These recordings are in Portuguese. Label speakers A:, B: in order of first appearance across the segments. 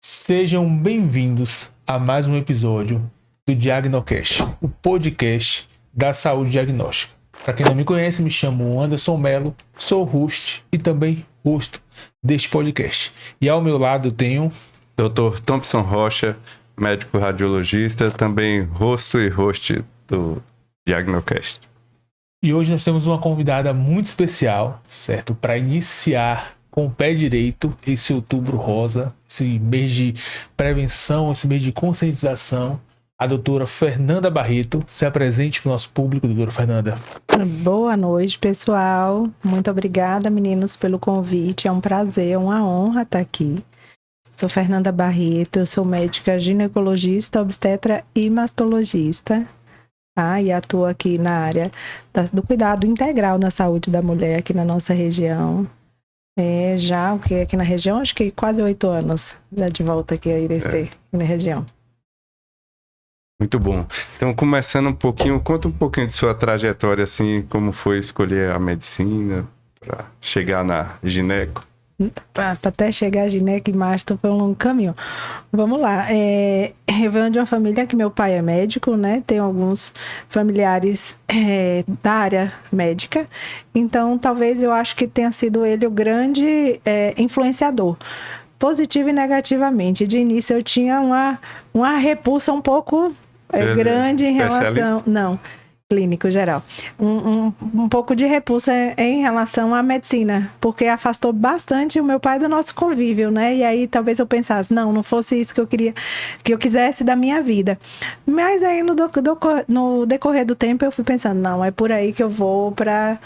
A: Sejam bem-vindos a mais um episódio do Diagnocast, o podcast da saúde diagnóstica. Para quem não me conhece, me chamo Anderson Melo, sou host e também rosto deste podcast. E ao meu lado tenho
B: Dr. Thompson Rocha, médico radiologista, também rosto e host do Diagnocast.
A: E hoje nós temos uma convidada muito especial, certo? Para iniciar com o pé direito esse outubro rosa, esse mês de prevenção, esse mês de conscientização. A doutora Fernanda Barreto. Se apresente para o nosso público, doutora Fernanda.
C: Boa noite, pessoal. Muito obrigada, meninos, pelo convite. É um prazer, é uma honra estar aqui. Sou Fernanda Barreto, eu sou médica ginecologista, obstetra e mastologista. E atuo aqui na área do cuidado integral na saúde da mulher aqui na nossa região. Já aqui na região, acho que quase 8 anos já de volta aqui a IRC, na região.
B: Muito bom. Então, começando um pouquinho, conta um pouquinho de sua trajetória, assim, como foi escolher a medicina para chegar na gineco.
C: Para até chegar a gineco e masto foi um longo caminho. Vamos lá. Eu venho de uma família que meu pai é médico, né? Tenho alguns familiares da área médica. Então, talvez eu acho que tenha sido ele o grande influenciador. Positivo e negativamente. De início eu tinha uma repulsa um pouco grande em relação... Não, clínico geral. Um pouco de repulsa em relação à medicina, porque afastou bastante o meu pai do nosso convívio, né? E aí talvez eu pensasse, não fosse isso que eu queria, que eu quisesse da minha vida. Mas aí no decorrer do tempo eu fui pensando, não, é por aí que eu vou para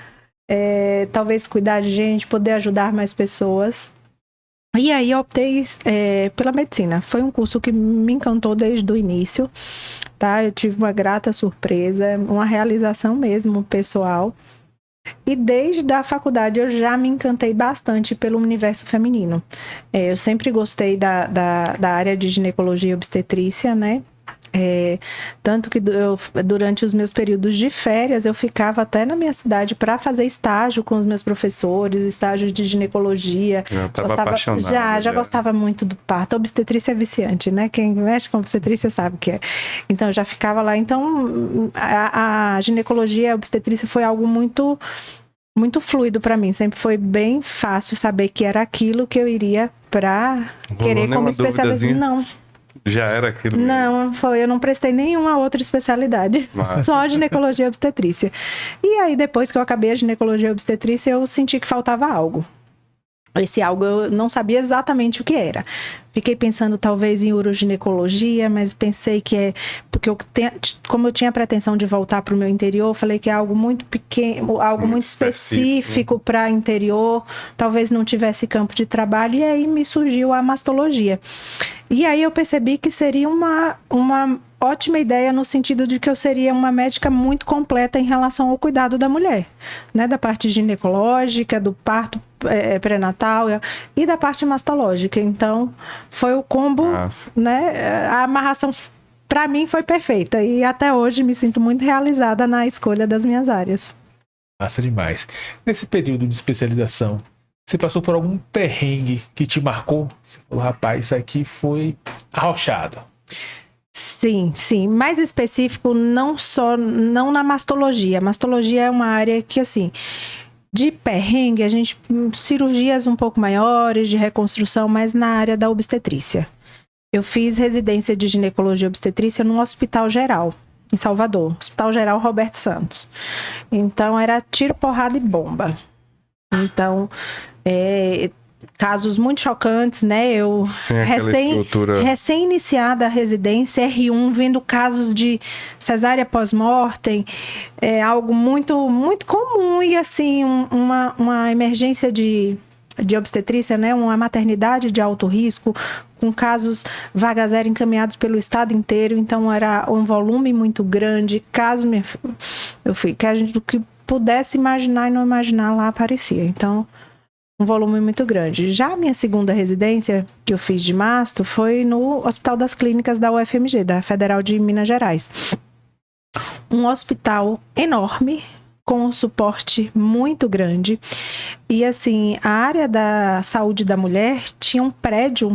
C: talvez cuidar de gente, poder ajudar mais pessoas. E aí eu optei pela medicina. Foi um curso que me encantou desde o início, tá? Eu tive uma grata surpresa, uma realização mesmo pessoal. E desde a faculdade eu já me encantei bastante pelo universo feminino. Eu sempre gostei da área de ginecologia e obstetrícia, né? Tanto que durante os meus períodos de férias eu ficava até na minha cidade para fazer estágio com os meus professores, estágio de ginecologia.
B: Eu estava apaixonada.
C: Já gostava muito do parto. A obstetrícia é viciante, né? Quem mexe com obstetrícia sabe o que é. Então eu já ficava lá. Então a ginecologia e a obstetrícia foi algo muito fluido para mim. Sempre foi bem fácil saber que era aquilo que eu iria para querer como especialista. Não.
B: Já era aquilo mesmo.
C: Não, eu não prestei nenhuma outra especialidade, só ginecologia e obstetrícia. E aí, depois que eu acabei a ginecologia e obstetrícia, eu senti que faltava algo. Esse algo eu não sabia exatamente o que era. Fiquei pensando talvez em uroginecologia, mas pensei que porque como eu tinha a pretensão de voltar para o meu interior, eu falei que é algo muito pequeno, algo muito específico para interior, talvez não tivesse campo de trabalho, e aí me surgiu a mastologia. E aí eu percebi que seria uma ótima ideia no sentido de que eu seria uma médica muito completa em relação ao cuidado da mulher, né? Da parte ginecológica, do parto pré-natal e da parte mastológica. Então, foi o combo, né? A amarração, para mim, foi perfeita. E até hoje me sinto muito realizada na escolha das minhas áreas.
A: Massa demais. Nesse período de especialização, você passou por algum perrengue que te marcou? Você falou, rapaz, isso aqui foi arrochado.
C: Sim. Mais específico, não na mastologia. Mastologia é uma área que, assim, de perrengue, cirurgias um pouco maiores, de reconstrução, mas na área da obstetrícia. Eu fiz residência de ginecologia e obstetrícia num hospital geral, em Salvador. Hospital Geral Roberto Santos. Então, era tiro, porrada e bomba. Então, casos muito chocantes, né? Eu recém-iniciada a residência R1, vendo casos de cesárea pós-mortem, algo muito, muito comum e assim, uma emergência de obstetrícia, né? Uma maternidade de alto risco, com casos vaga zero encaminhados pelo estado inteiro, então era um volume muito grande, que a gente do que pudesse imaginar e não imaginar lá aparecia. Então, um volume muito grande. Já a minha segunda residência, que eu fiz de masto, foi no Hospital das Clínicas da UFMG, da Federal de Minas Gerais. Um hospital enorme, com um suporte muito grande. E assim, a área da saúde da mulher tinha um prédio,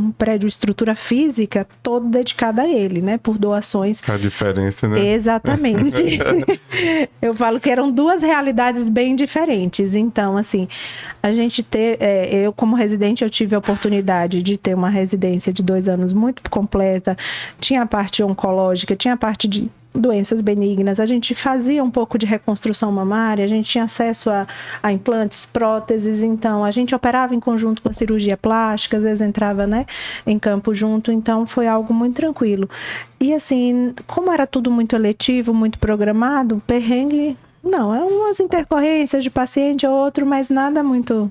C: estrutura física, todo dedicado a ele, né? Por doações.
B: A diferença, né?
C: Exatamente. Eu falo que eram duas realidades bem diferentes. Então, assim, a gente eu como residente, eu tive a oportunidade de ter uma residência de 2 anos muito completa. Tinha a parte oncológica, tinha a parte de doenças benignas, a gente fazia um pouco de reconstrução mamária, a gente tinha acesso a implantes, próteses, então a gente operava em conjunto com a cirurgia plástica, às vezes entrava, né, em campo junto, então foi algo muito tranquilo. E assim, como era tudo muito eletivo, muito programado, perrengue, não, é umas intercorrências de paciente ou outro, mas nada muito...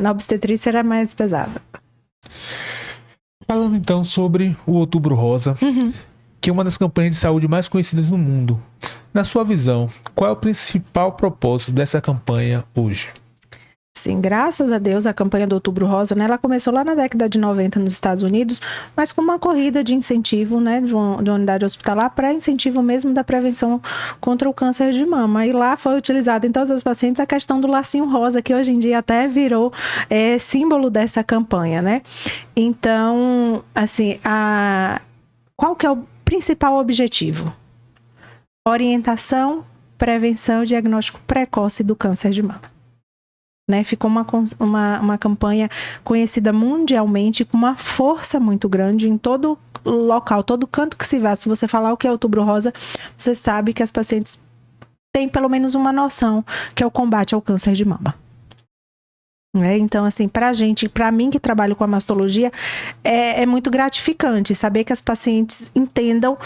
C: Na obstetrícia era mais pesada.
A: Falando então sobre o Outubro Rosa, que é uma das campanhas de saúde mais conhecidas no mundo. Na sua visão, qual é o principal propósito dessa campanha hoje?
C: Sim, graças a Deus, a campanha do Outubro Rosa, né, ela começou lá na década de 90 nos Estados Unidos, mas com uma corrida de incentivo, né, de uma unidade hospitalar para incentivo mesmo da prevenção contra o câncer de mama. E lá foi utilizada em todas as pacientes a questão do lacinho rosa, que hoje em dia até virou símbolo dessa campanha, né? Então, assim, qual que é o principal objetivo? Orientação, prevenção e diagnóstico precoce do câncer de mama. Né? Ficou uma campanha conhecida mundialmente, com uma força muito grande em todo local, todo canto que se vá. Se você falar o que é Outubro Rosa, você sabe que as pacientes têm pelo menos uma noção, que é o combate ao câncer de mama. Então, assim, para mim que trabalho com a mastologia, é muito gratificante saber que as pacientes entendam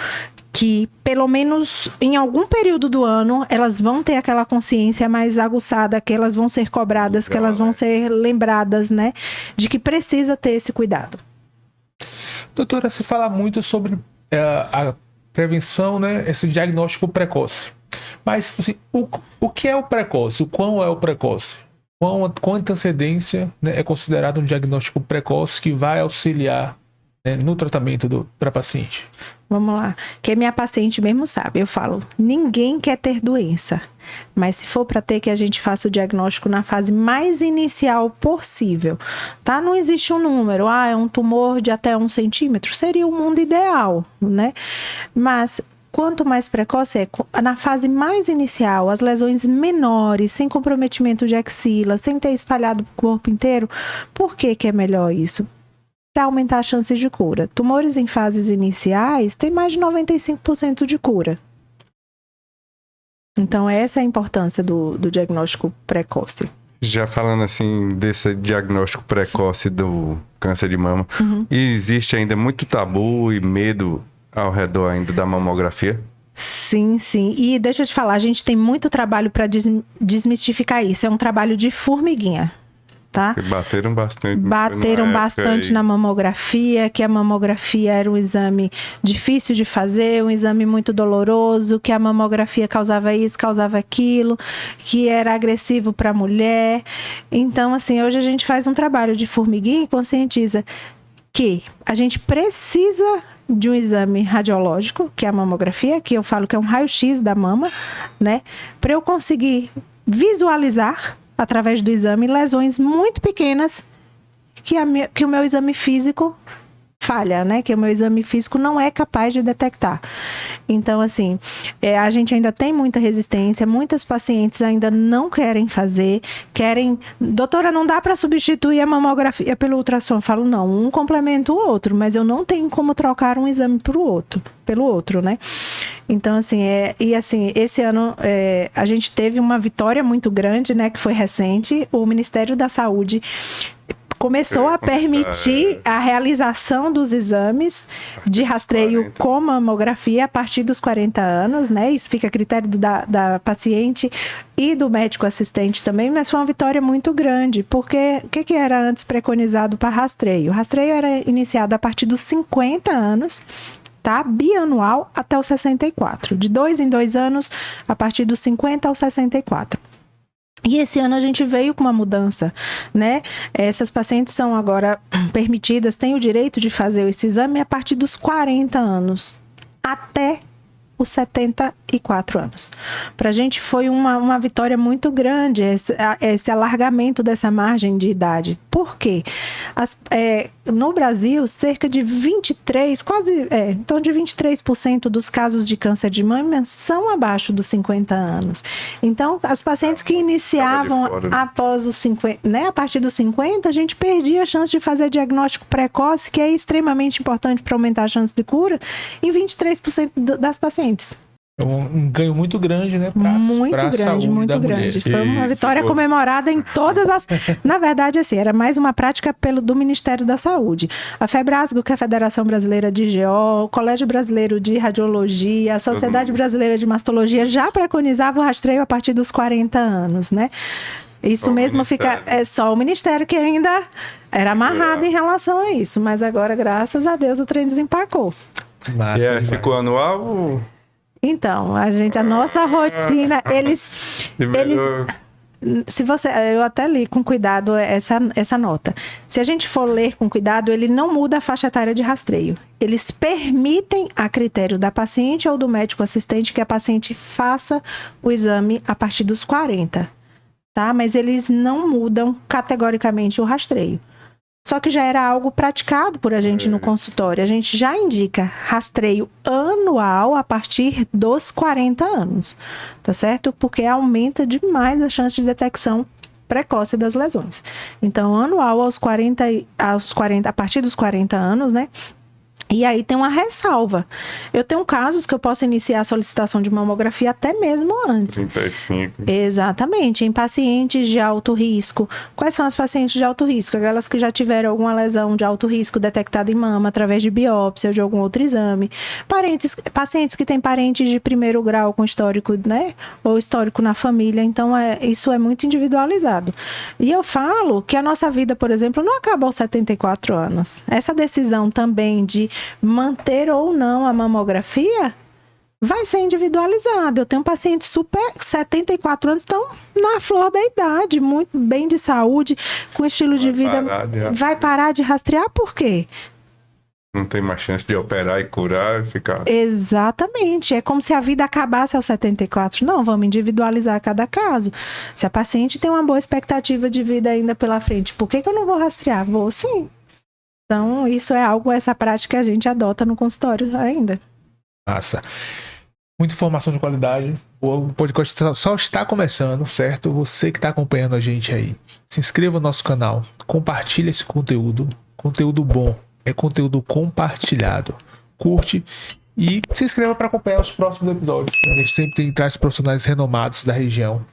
C: que, pelo menos em algum período do ano, elas vão ter aquela consciência mais aguçada, que elas vão ser cobradas, que elas vão ser lembradas, né, de que precisa ter esse cuidado.
A: Doutora, se fala muito sobre a prevenção, né, esse diagnóstico precoce. Mas, assim, o que é o precoce? O quão é o precoce? Quanta antecedência, né, é considerado um diagnóstico precoce que vai auxiliar, né, no tratamento para paciente?
C: Vamos lá, que minha paciente mesmo sabe, eu falo, ninguém quer ter doença, mas se for para ter, que a gente faça o diagnóstico na fase mais inicial possível, tá? Não existe um número, é um tumor de até 1 centímetro, seria o mundo ideal, né? Mas quanto mais precoce na fase mais inicial, as lesões menores, sem comprometimento de axila, sem ter espalhado o corpo inteiro, por que é melhor isso? Para aumentar as chances de cura. Tumores em fases iniciais têm mais de 95% de cura. Então, essa é a importância do diagnóstico precoce.
B: Já falando assim, desse diagnóstico precoce do câncer de mama, existe ainda muito tabu e medo ao redor ainda da mamografia?
C: Sim, sim. E deixa eu te falar, a gente tem muito trabalho para desmistificar isso. É um trabalho de formiguinha. Tá?
B: Bateram bastante.
C: Bateram bastante na mamografia, que a mamografia era um exame difícil de fazer, um exame muito doloroso, que a mamografia causava isso, causava aquilo, que era agressivo para a mulher. Então, assim, hoje a gente faz um trabalho de formiguinha e conscientiza que a gente precisa de um exame radiológico, que é a mamografia, que eu falo que é um raio-x da mama, né? Para eu conseguir visualizar através do exame, lesões muito pequenas que o meu exame físico falha, né? Que o meu exame físico não é capaz de detectar. Então, assim, a gente ainda tem muita resistência, muitas pacientes ainda não querem fazer, doutora, não dá para substituir a mamografia pelo ultrassom. Eu falo, não, um complementa o outro, mas eu não tenho como trocar um exame pelo outro, né? Então, assim, esse ano a gente teve uma vitória muito grande, né, que foi recente. O Ministério da Saúde começou a permitir a realização dos exames de rastreio com mamografia a partir dos 40 anos, né? Isso fica a critério da paciente e do médico assistente também, mas foi uma vitória muito grande, porque o que era antes preconizado para rastreio? O rastreio era iniciado a partir dos 50 anos, tá? Bianual até os 64. De 2 em 2 anos, a partir dos 50 aos 64. E esse ano a gente veio com uma mudança, né? Essas pacientes são agora permitidas, têm o direito de fazer esse exame a partir dos 40 anos, até os 74 anos. Para a gente foi uma vitória muito grande esse alargamento dessa margem de idade. Por quê? No Brasil, cerca de 23%, então de 23% dos casos de câncer de mama são abaixo dos 50 anos. Então, as pacientes que iniciavam após os 50, né, a partir dos 50, a gente perdia a chance de fazer diagnóstico precoce, que é extremamente importante para aumentar a chance de cura, em 23% das pacientes.
A: Um ganho muito grande, né?
C: Muito grande. Foi uma vitória comemorada em todas as... Na verdade, assim, era mais uma prática do Ministério da Saúde. A FEBRASGO, que é a Federação Brasileira de GO, o Colégio Brasileiro de Radiologia, a Sociedade Brasileira de Mastologia já preconizava o rastreio a partir dos 40 anos, né? Isso só mesmo fica... É só o Ministério que ainda era amarrado em relação a isso. Mas agora, graças a Deus, o trem desempacou.
B: Massa, ficou anual?
C: Então, a nossa rotina, eu até li com cuidado essa nota. Se a gente for ler com cuidado, ele não muda a faixa etária de rastreio. Eles permitem, a critério da paciente ou do médico assistente, que a paciente faça o exame a partir dos 40, tá? Mas eles não mudam categoricamente o rastreio. Só que já era algo praticado por a gente no consultório. A gente já indica rastreio anual a partir dos 40 anos, tá certo? Porque aumenta demais a chance de detecção precoce das lesões. Então, anual a partir dos 40 anos, né? E aí tem uma ressalva. Eu tenho casos que eu posso iniciar a solicitação de mamografia até mesmo antes.
B: 35.
C: Exatamente, em pacientes de alto risco. Quais são as pacientes de alto risco? Aquelas que já tiveram alguma lesão de alto risco detectada em mama através de biópsia ou de algum outro exame. Pacientes que têm parentes de primeiro grau com histórico, né? Ou histórico na família. Então, isso é muito individualizado. E eu falo que a nossa vida, por exemplo, não acaba aos 74 anos. Essa decisão também de manter ou não a mamografia vai ser individualizado. Eu tenho pacientes 74 anos, estão na flor da idade, muito bem de saúde, com estilo de vida. Vai parar de rastrear por quê?
B: Não tem mais chance de operar e curar e ficar...
C: Exatamente. É como se a vida acabasse aos 74. Não, vamos individualizar cada caso. Se a paciente tem uma boa expectativa de vida ainda pela frente, por que eu não vou rastrear? Vou sim. Então, isso é essa prática que a gente adota no consultório ainda.
A: Massa. Muita informação de qualidade. O podcast só está começando, certo? Você que está acompanhando a gente aí, se inscreva no nosso canal, compartilhe esse conteúdo. Conteúdo bom é conteúdo compartilhado. Curte e se inscreva para acompanhar os próximos episódios. A gente sempre traz profissionais renomados da região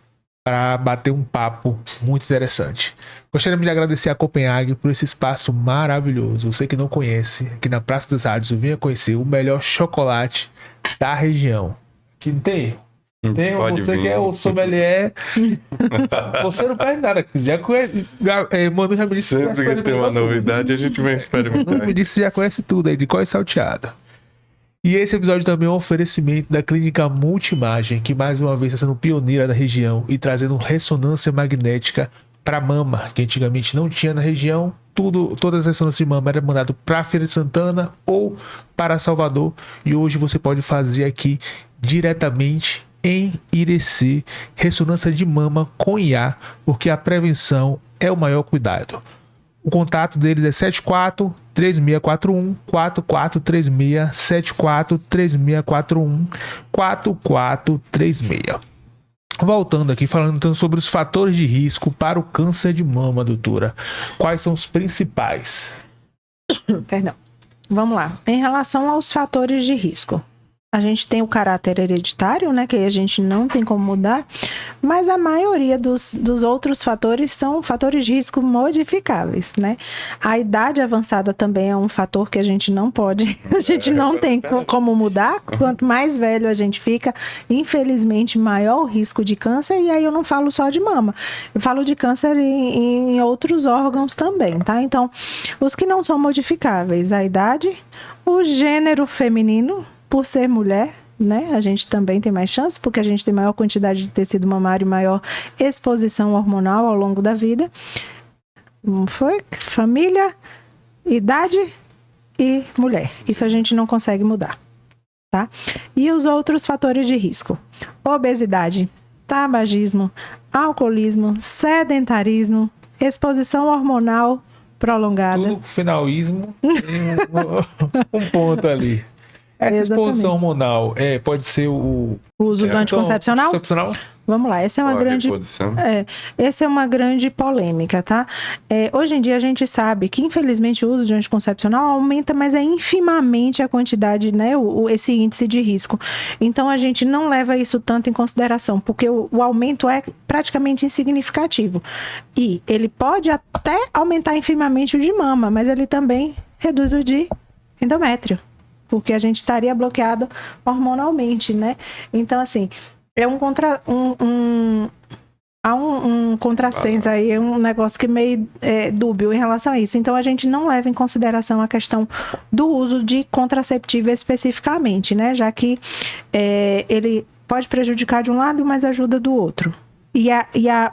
A: para bater um papo muito interessante. Gostaríamos de agradecer a Copenhague por esse espaço maravilhoso. Você que não conhece, aqui na Praça das Rádios, venha conhecer o melhor chocolate da região. Que não tem? Tem, você vir. Que é o sommelier. Você não perde nada. Já conhece. Mano, já me disse.
B: Sempre que tem uma novidade, a gente vem experimentar.
A: Me disse que já conhece tudo aí, de qual é salteado. E esse episódio também é um oferecimento da Clínica Multimagem, que mais uma vez está sendo pioneira da região e trazendo ressonância magnética para mama, que antigamente não tinha na região. Todas as ressonâncias de mama eram mandadas para Feira de Santana ou para Salvador. E hoje você pode fazer aqui diretamente em Irecê, ressonância de mama com IA, porque a prevenção é o maior cuidado. O contato deles é 74 3641 4436 74 3641 4436. Voltando aqui, falando então sobre os fatores de risco para o câncer de mama, doutora. Quais são os principais?
C: Perdão. Vamos lá. Em relação aos fatores de risco, a gente tem o caráter hereditário, né, que a gente não tem como mudar, mas a maioria dos outros fatores são fatores de risco modificáveis, né? A idade avançada também é um fator que a gente não pode, a gente não tem como mudar. Quanto mais velho a gente fica, infelizmente, maior o risco de câncer, e aí eu não falo só de mama, eu falo de câncer em outros órgãos também, tá? Então, os que não são modificáveis, a idade, o gênero feminino, por ser mulher, né? A gente também tem mais chance, porque a gente tem maior quantidade de tecido mamário e maior exposição hormonal ao longo da vida. Foi família, idade e mulher. Isso a gente não consegue mudar, tá? E os outros fatores de risco: obesidade, tabagismo, alcoolismo, sedentarismo, exposição hormonal prolongada.
A: Tudo com finalismo, um ponto ali. Essa exposição hormonal pode ser o
C: uso do anticoncepcional? Vamos lá, essa é essa é uma grande polêmica, tá? Hoje em dia a gente sabe que, infelizmente, o uso de anticoncepcional aumenta, mas é infimamente a quantidade, né? Esse índice de risco. Então a gente não leva isso tanto em consideração, porque o aumento é praticamente insignificativo. E ele pode até aumentar infimamente o de mama, mas ele também reduz o de endométrio, porque a gente estaria bloqueado hormonalmente, né? Então, assim, há um contrassenso aí, é um negócio que é meio dúbio em relação a isso. Então, a gente não leva em consideração a questão do uso de contraceptivo especificamente, né? Já que ele pode prejudicar de um lado, mas ajuda do outro. E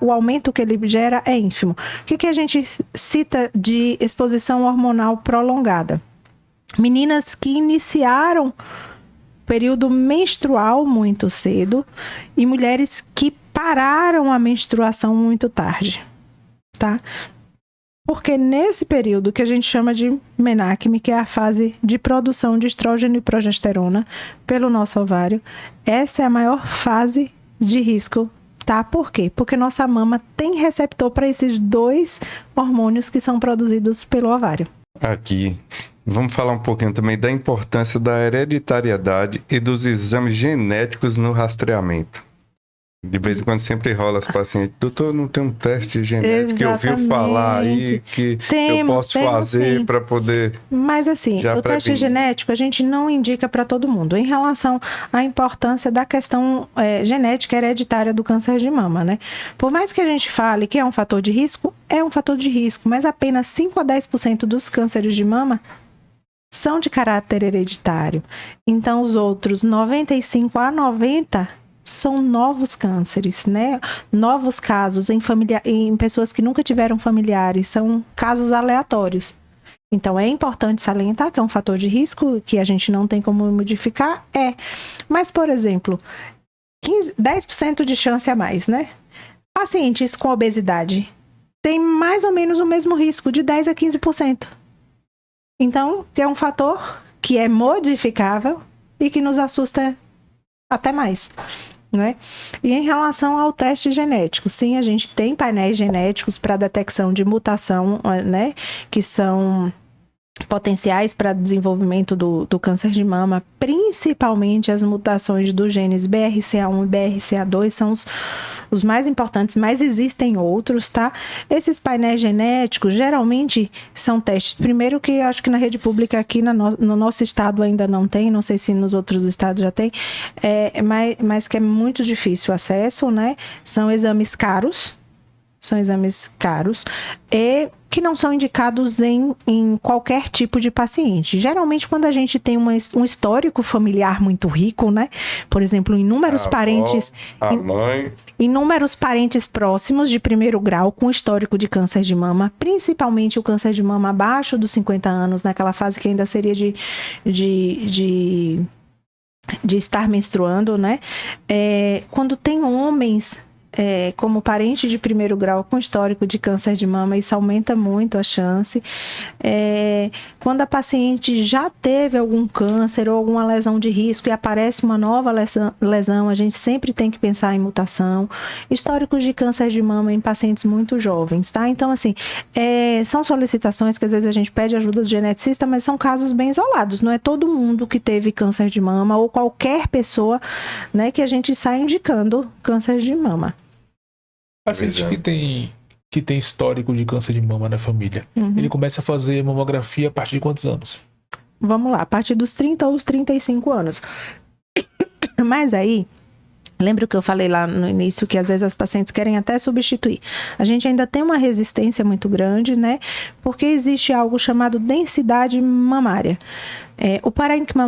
C: o aumento que ele gera é ínfimo. O que a gente cita de exposição hormonal prolongada? Meninas que iniciaram período menstrual muito cedo e mulheres que pararam a menstruação muito tarde, tá? Porque nesse período que a gente chama de menacme, que é a fase de produção de estrógeno e progesterona pelo nosso ovário, essa é a maior fase de risco, tá? Por quê? Porque nossa mama tem receptor para esses dois hormônios que são produzidos pelo ovário.
B: Aqui, vamos falar um pouquinho também da importância da hereditariedade e dos exames genéticos no rastreamento. De vez em quando sempre rola as pacientes: doutor, não tem um teste genético que eu ouvi falar aí que eu posso fazer para poder...
C: Mas assim, o teste genético a gente não indica para todo mundo. Em relação à importância da questão genética hereditária do câncer de mama, né? Por mais que a gente fale que é um fator de risco, mas apenas 5 a 10% dos cânceres de mama são de caráter hereditário. Então, os outros 95 a 90% são novos cânceres, né? Novos casos em pessoas que nunca tiveram familiares, são casos aleatórios. Então, é importante salientar que é um fator de risco que a gente não tem como modificar, Mas, por exemplo, 10% de chance a mais, né? Pacientes com obesidade têm mais ou menos o mesmo risco, de 10 a 15%. Então, é um fator que é modificável e que nos assusta até mais, né? E em relação ao teste genético, sim, a gente tem painéis genéticos para detecção de mutação, né? Que são potenciais para desenvolvimento do câncer de mama, principalmente as mutações dos genes BRCA1 e BRCA2 são os mais importantes, mas existem outros, tá? Esses painéis genéticos geralmente são testes, primeiro que acho que na rede pública aqui no nosso estado ainda não tem, não sei se nos outros estados já tem, mas que é muito difícil o acesso, né? São exames caros e que não são indicados em qualquer tipo de paciente. Geralmente, quando a gente tem um histórico familiar muito rico, né? Por exemplo, inúmeros parentes...
B: A mãe...
C: Inúmeros parentes próximos de primeiro grau com histórico de câncer de mama, principalmente o câncer de mama abaixo dos 50 anos, naquela fase que ainda seria de estar menstruando, né? Quando tem homens... como parente de primeiro grau com histórico de câncer de mama, isso aumenta muito a chance. Quando a paciente já teve algum câncer ou alguma lesão de risco e aparece uma nova lesão, a gente sempre tem que pensar em mutação. Históricos de câncer de mama em pacientes muito jovens, tá? Então, assim, são solicitações que às vezes a gente pede ajuda do geneticista, mas são casos bem isolados. Não é todo mundo que teve câncer de mama ou qualquer pessoa, né, que a gente sai indicando câncer de mama.
A: Paciente que tem histórico de câncer de mama na família, ele começa a fazer mamografia a partir de quantos anos?
C: Vamos lá, a partir dos 30 ou os 35 anos. Mas aí, lembra que eu falei lá no início que às vezes as pacientes querem até substituir. A gente ainda tem uma resistência muito grande, né? Porque existe algo chamado densidade mamária. O parênquima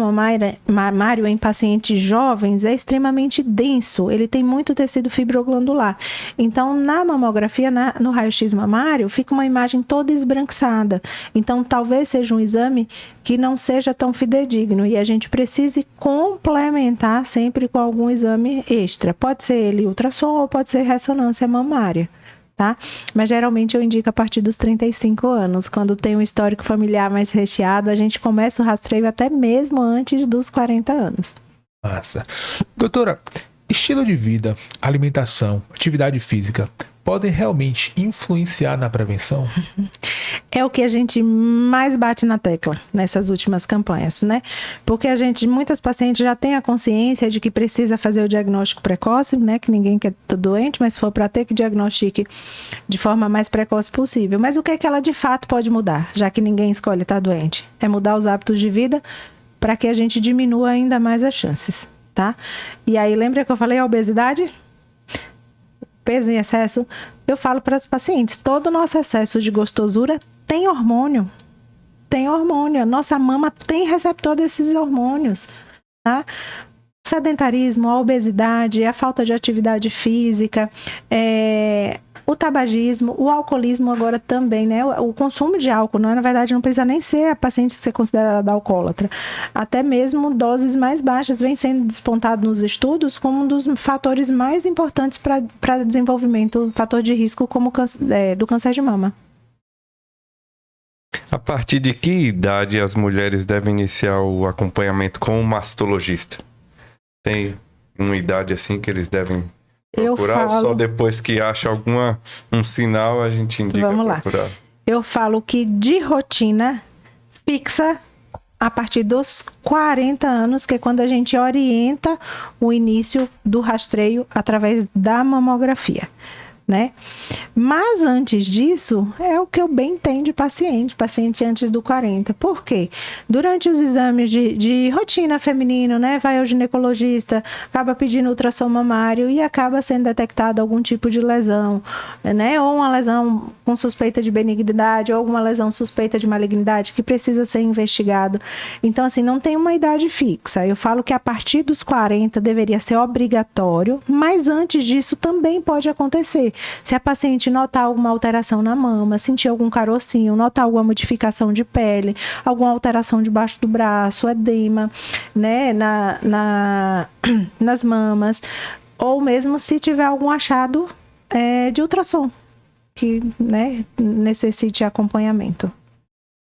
C: mamário em pacientes jovens é extremamente denso, ele tem muito tecido fibroglandular. Então, na mamografia, no raio-x mamário, fica uma imagem toda esbranquiçada. Então, talvez seja um exame que não seja tão fidedigno e a gente precise complementar sempre com algum exame extra. Pode ser ele ultrassom ou pode ser ressonância mamária. Tá? Mas geralmente eu indico a partir dos 35 anos, quando tem um histórico familiar mais recheado, a gente começa o rastreio até mesmo antes dos 40 anos.
A: Massa. Doutora, estilo de vida, alimentação, atividade física, podem realmente influenciar na prevenção?
C: É o que a gente mais bate na tecla nessas últimas campanhas, né? Porque muitas pacientes já têm a consciência de que precisa fazer o diagnóstico precoce, né? Que ninguém quer estar doente, mas se for para ter, que diagnostique de forma mais precoce possível. Mas o que é que ela de fato pode mudar, já que ninguém escolhe estar doente? É mudar os hábitos de vida para que a gente diminua ainda mais as chances, tá? E aí, lembra que eu falei a obesidade? Peso em excesso, eu falo para as pacientes, todo o nosso excesso de gostosura tem hormônio. Tem hormônio. A nossa mama tem receptor desses hormônios, tá? O sedentarismo, a obesidade, a falta de atividade física, o tabagismo, o alcoolismo agora também, né? O consumo de álcool, na verdade, não precisa nem ser a paciente ser considerada alcoólatra. Até mesmo doses mais baixas vem sendo despontado nos estudos como um dos fatores mais importantes para desenvolvimento, fator de risco como do câncer de mama.
B: A partir de que idade as mulheres devem iniciar o acompanhamento com o mastologista? Tem uma idade assim que eles devem procurar, ou só depois que acha um sinal a gente indica procurar? Lá.
C: Eu falo que de rotina fixa a partir dos 40 anos, que é quando a gente orienta o início do rastreio através da mamografia, né? Mas antes disso, é o que eu bem tenho de paciente antes do 40. Por quê? Durante os exames de rotina feminino, né? Vai ao ginecologista, acaba pedindo ultrassom mamário e acaba sendo detectado algum tipo de lesão, né? Ou uma lesão com suspeita de benignidade, ou alguma lesão suspeita de malignidade que precisa ser investigado. Então, assim, não tem uma idade fixa. Eu falo que a partir dos 40 deveria ser obrigatório, mas antes disso também pode acontecer. Se a paciente notar alguma alteração na mama, sentir algum carocinho, notar alguma modificação de pele, alguma alteração debaixo do braço, edema, né, nas mamas, ou mesmo se tiver algum achado de ultrassom, que, né, necessite acompanhamento.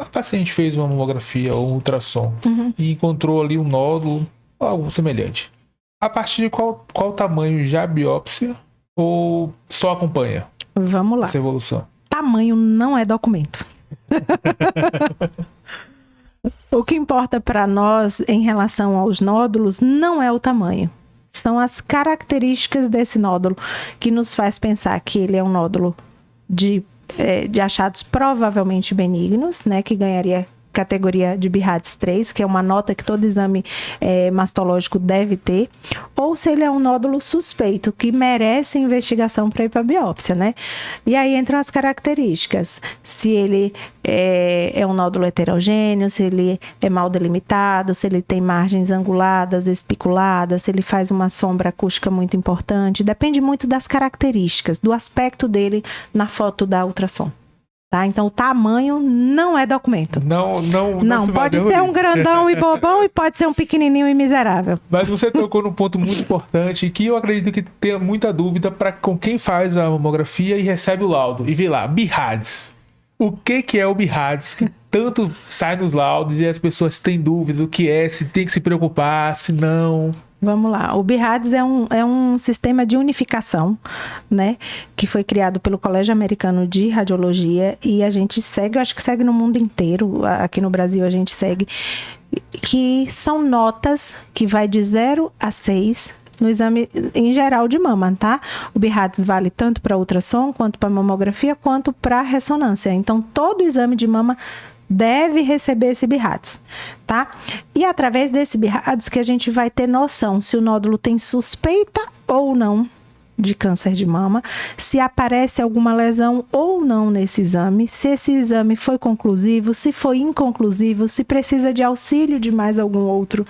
A: A paciente fez uma mamografia ou um ultrassom e encontrou ali um nódulo ou algo semelhante. A partir de qual tamanho já biópsia ou só acompanha?
C: Vamos lá.
A: Essa evolução.
C: Tamanho não é documento. O que importa para nós em relação aos nódulos não é o tamanho. São as características desse nódulo que nos faz pensar que ele é um nódulo de achados provavelmente benignos, né, que ganharia categoria de BIRADS 3, que é uma nota que todo exame mastológico deve ter, ou se ele é um nódulo suspeito, que merece investigação para ir para biópsia, né? E aí entram as características, se ele é um nódulo heterogêneo, se ele é mal delimitado, se ele tem margens anguladas, espiculadas, se ele faz uma sombra acústica muito importante, depende muito das características, do aspecto dele na foto da ultrassom. Tá? Então, o tamanho não é documento.
A: Não
C: pode ser um grandão e bobão e pode ser um pequenininho e miserável.
A: Mas você tocou num ponto muito importante que eu acredito que tem muita dúvida com quem faz a mamografia e recebe o laudo. E vê lá, BIRADS. O que é o BIRADS? Que tanto sai nos laudos e as pessoas têm dúvida do que é, se tem que se preocupar, se não...
C: Vamos lá. O BIRADS é um sistema de unificação, né, que foi criado pelo Colégio Americano de Radiologia e a gente segue, eu acho que segue no mundo inteiro, aqui no Brasil a gente segue, que são notas que vai de 0 a 6 no exame em geral de mama, tá? O BIRADS vale tanto para ultrassom, quanto para mamografia, quanto para ressonância. Então, todo exame de mama deve receber esse BIRADS, tá? E através desse BIRADS que a gente vai ter noção se o nódulo tem suspeita ou não de câncer de mama, se aparece alguma lesão ou não nesse exame, se esse exame foi conclusivo, se foi inconclusivo, se precisa de auxílio de mais algum outro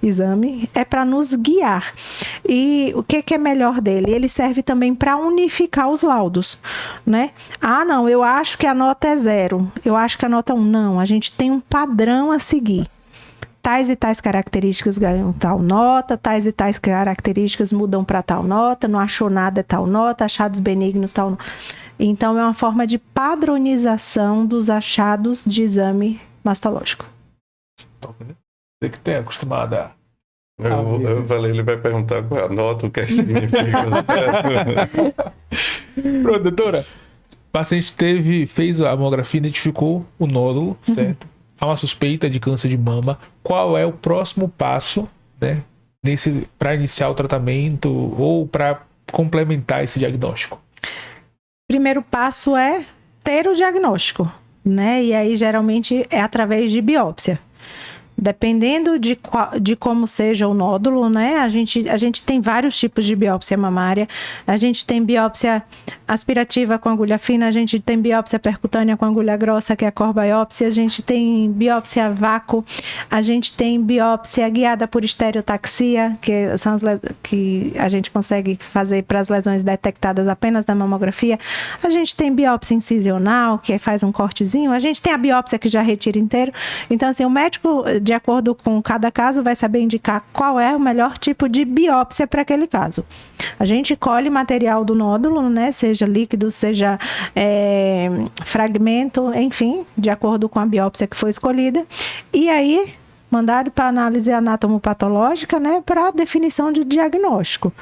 C: exame, é para nos guiar. E o que é melhor dele? Ele serve também para unificar os laudos, né? Ah, não, eu acho que a nota é 0, eu acho que a nota é 1. Não, a gente tem um padrão a seguir. Tais e tais características ganham tal nota, tais e tais características mudam para tal nota, não achou nada é tal nota, achados benignos tal nota. Então, é uma forma de padronização dos achados de exame mastológico.
A: Você que tem acostumada.
B: Eu falei, ele vai perguntar qual é a nota, o que significa.
A: Pronto, doutora. O paciente fez a mamografia, identificou o nódulo, certo? Há uma suspeita de câncer de mama. Qual é o próximo passo, né, para iniciar o tratamento ou para complementar esse diagnóstico?
C: Primeiro passo é ter o diagnóstico, né? E aí, geralmente, é através de biópsia. Dependendo de como seja o nódulo, né? A gente tem vários tipos de biópsia mamária. A gente tem biópsia aspirativa com agulha fina, a gente tem biópsia percutânea com agulha grossa, que é a core-biópsia, a gente tem biópsia a vácuo, a gente tem biópsia guiada por estereotaxia, que são que a gente consegue fazer para as lesões detectadas apenas na mamografia. A gente tem biópsia incisional, que faz um cortezinho. A gente tem a biópsia que já retira inteiro. Então, assim, o médico, de acordo com cada caso, vai saber indicar qual é o melhor tipo de biópsia para aquele caso. A gente colhe material do nódulo, né? Seja líquido, seja fragmento, enfim, de acordo com a biópsia que foi escolhida. E aí, mandado para análise anatomopatológica, né? Para definição de diagnóstico.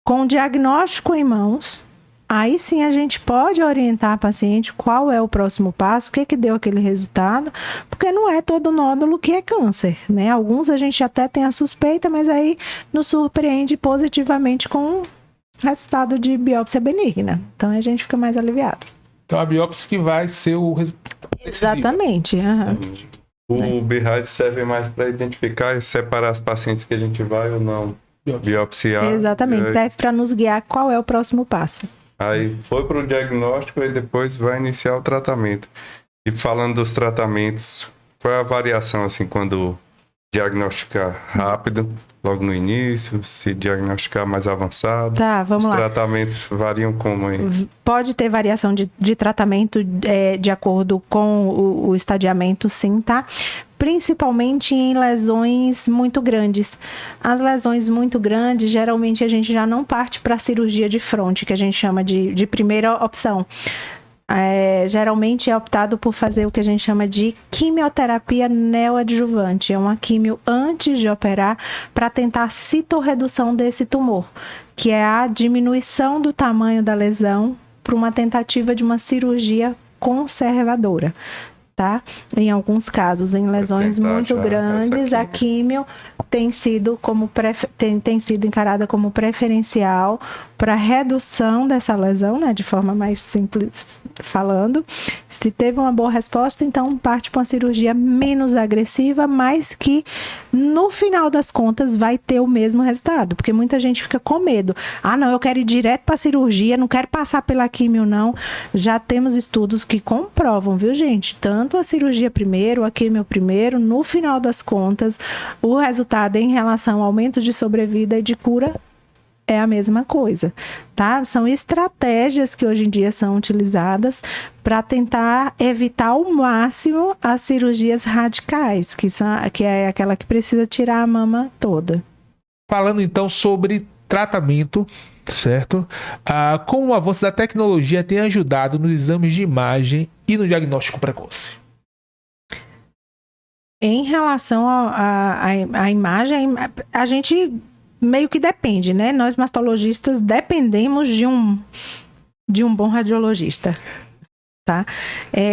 C: Com o diagnóstico em mãos, aí sim a gente pode orientar a paciente qual é o próximo passo, o que deu aquele resultado, porque não é todo nódulo que é câncer, né? Alguns a gente até tem a suspeita, mas aí nos surpreende positivamente com resultado de biópsia benigna. Então a gente fica mais aliviado.
A: Então a biópsia que vai ser o resultado.
C: Exatamente. Uhum.
B: O BIRAD serve mais para identificar e separar as pacientes que a gente vai ou não biopsiar.
C: Exatamente, serve para nos guiar qual é o próximo passo.
B: Aí foi para o diagnóstico e depois vai iniciar o tratamento. E falando dos tratamentos, qual é a variação assim quando diagnosticar rápido, logo no início, se diagnosticar mais avançado?
C: Tá, vamos lá.
B: Os tratamentos variam como aí?
C: Pode ter variação de tratamento de acordo com o estadiamento, sim, tá? Principalmente em lesões muito grandes. As lesões muito grandes, geralmente a gente já não parte para a cirurgia de fronte, que a gente chama de primeira opção. Geralmente é optado por fazer o que a gente chama de quimioterapia neoadjuvante. É uma quimio antes de operar para tentar a citorredução desse tumor, que é a diminuição do tamanho da lesão para uma tentativa de uma cirurgia conservadora. Tá? Em alguns casos, em lesões muito grandes, a químio tem sido encarada como preferencial para redução dessa lesão, né, de forma mais simples falando. Se teve uma boa resposta, então parte para uma cirurgia menos agressiva, mas que no final das contas vai ter o mesmo resultado, porque muita gente fica com medo. Ah, não, eu quero ir direto para a cirurgia, não quero passar pela químio, não. Já temos estudos que comprovam, viu, gente? Tanto a cirurgia primeiro, a químio primeiro, no final das contas, o resultado em relação ao aumento de sobrevida e de cura é a mesma coisa, tá? São estratégias que hoje em dia são utilizadas para tentar evitar ao máximo as cirurgias radicais, que é aquela que precisa tirar a mama toda.
A: Falando então sobre tratamento, certo? Como o avanço da tecnologia tem ajudado nos exames de imagem e no diagnóstico precoce?
C: Em relação à imagem, a gente meio que depende, né? Nós mastologistas dependemos de um bom radiologista, tá?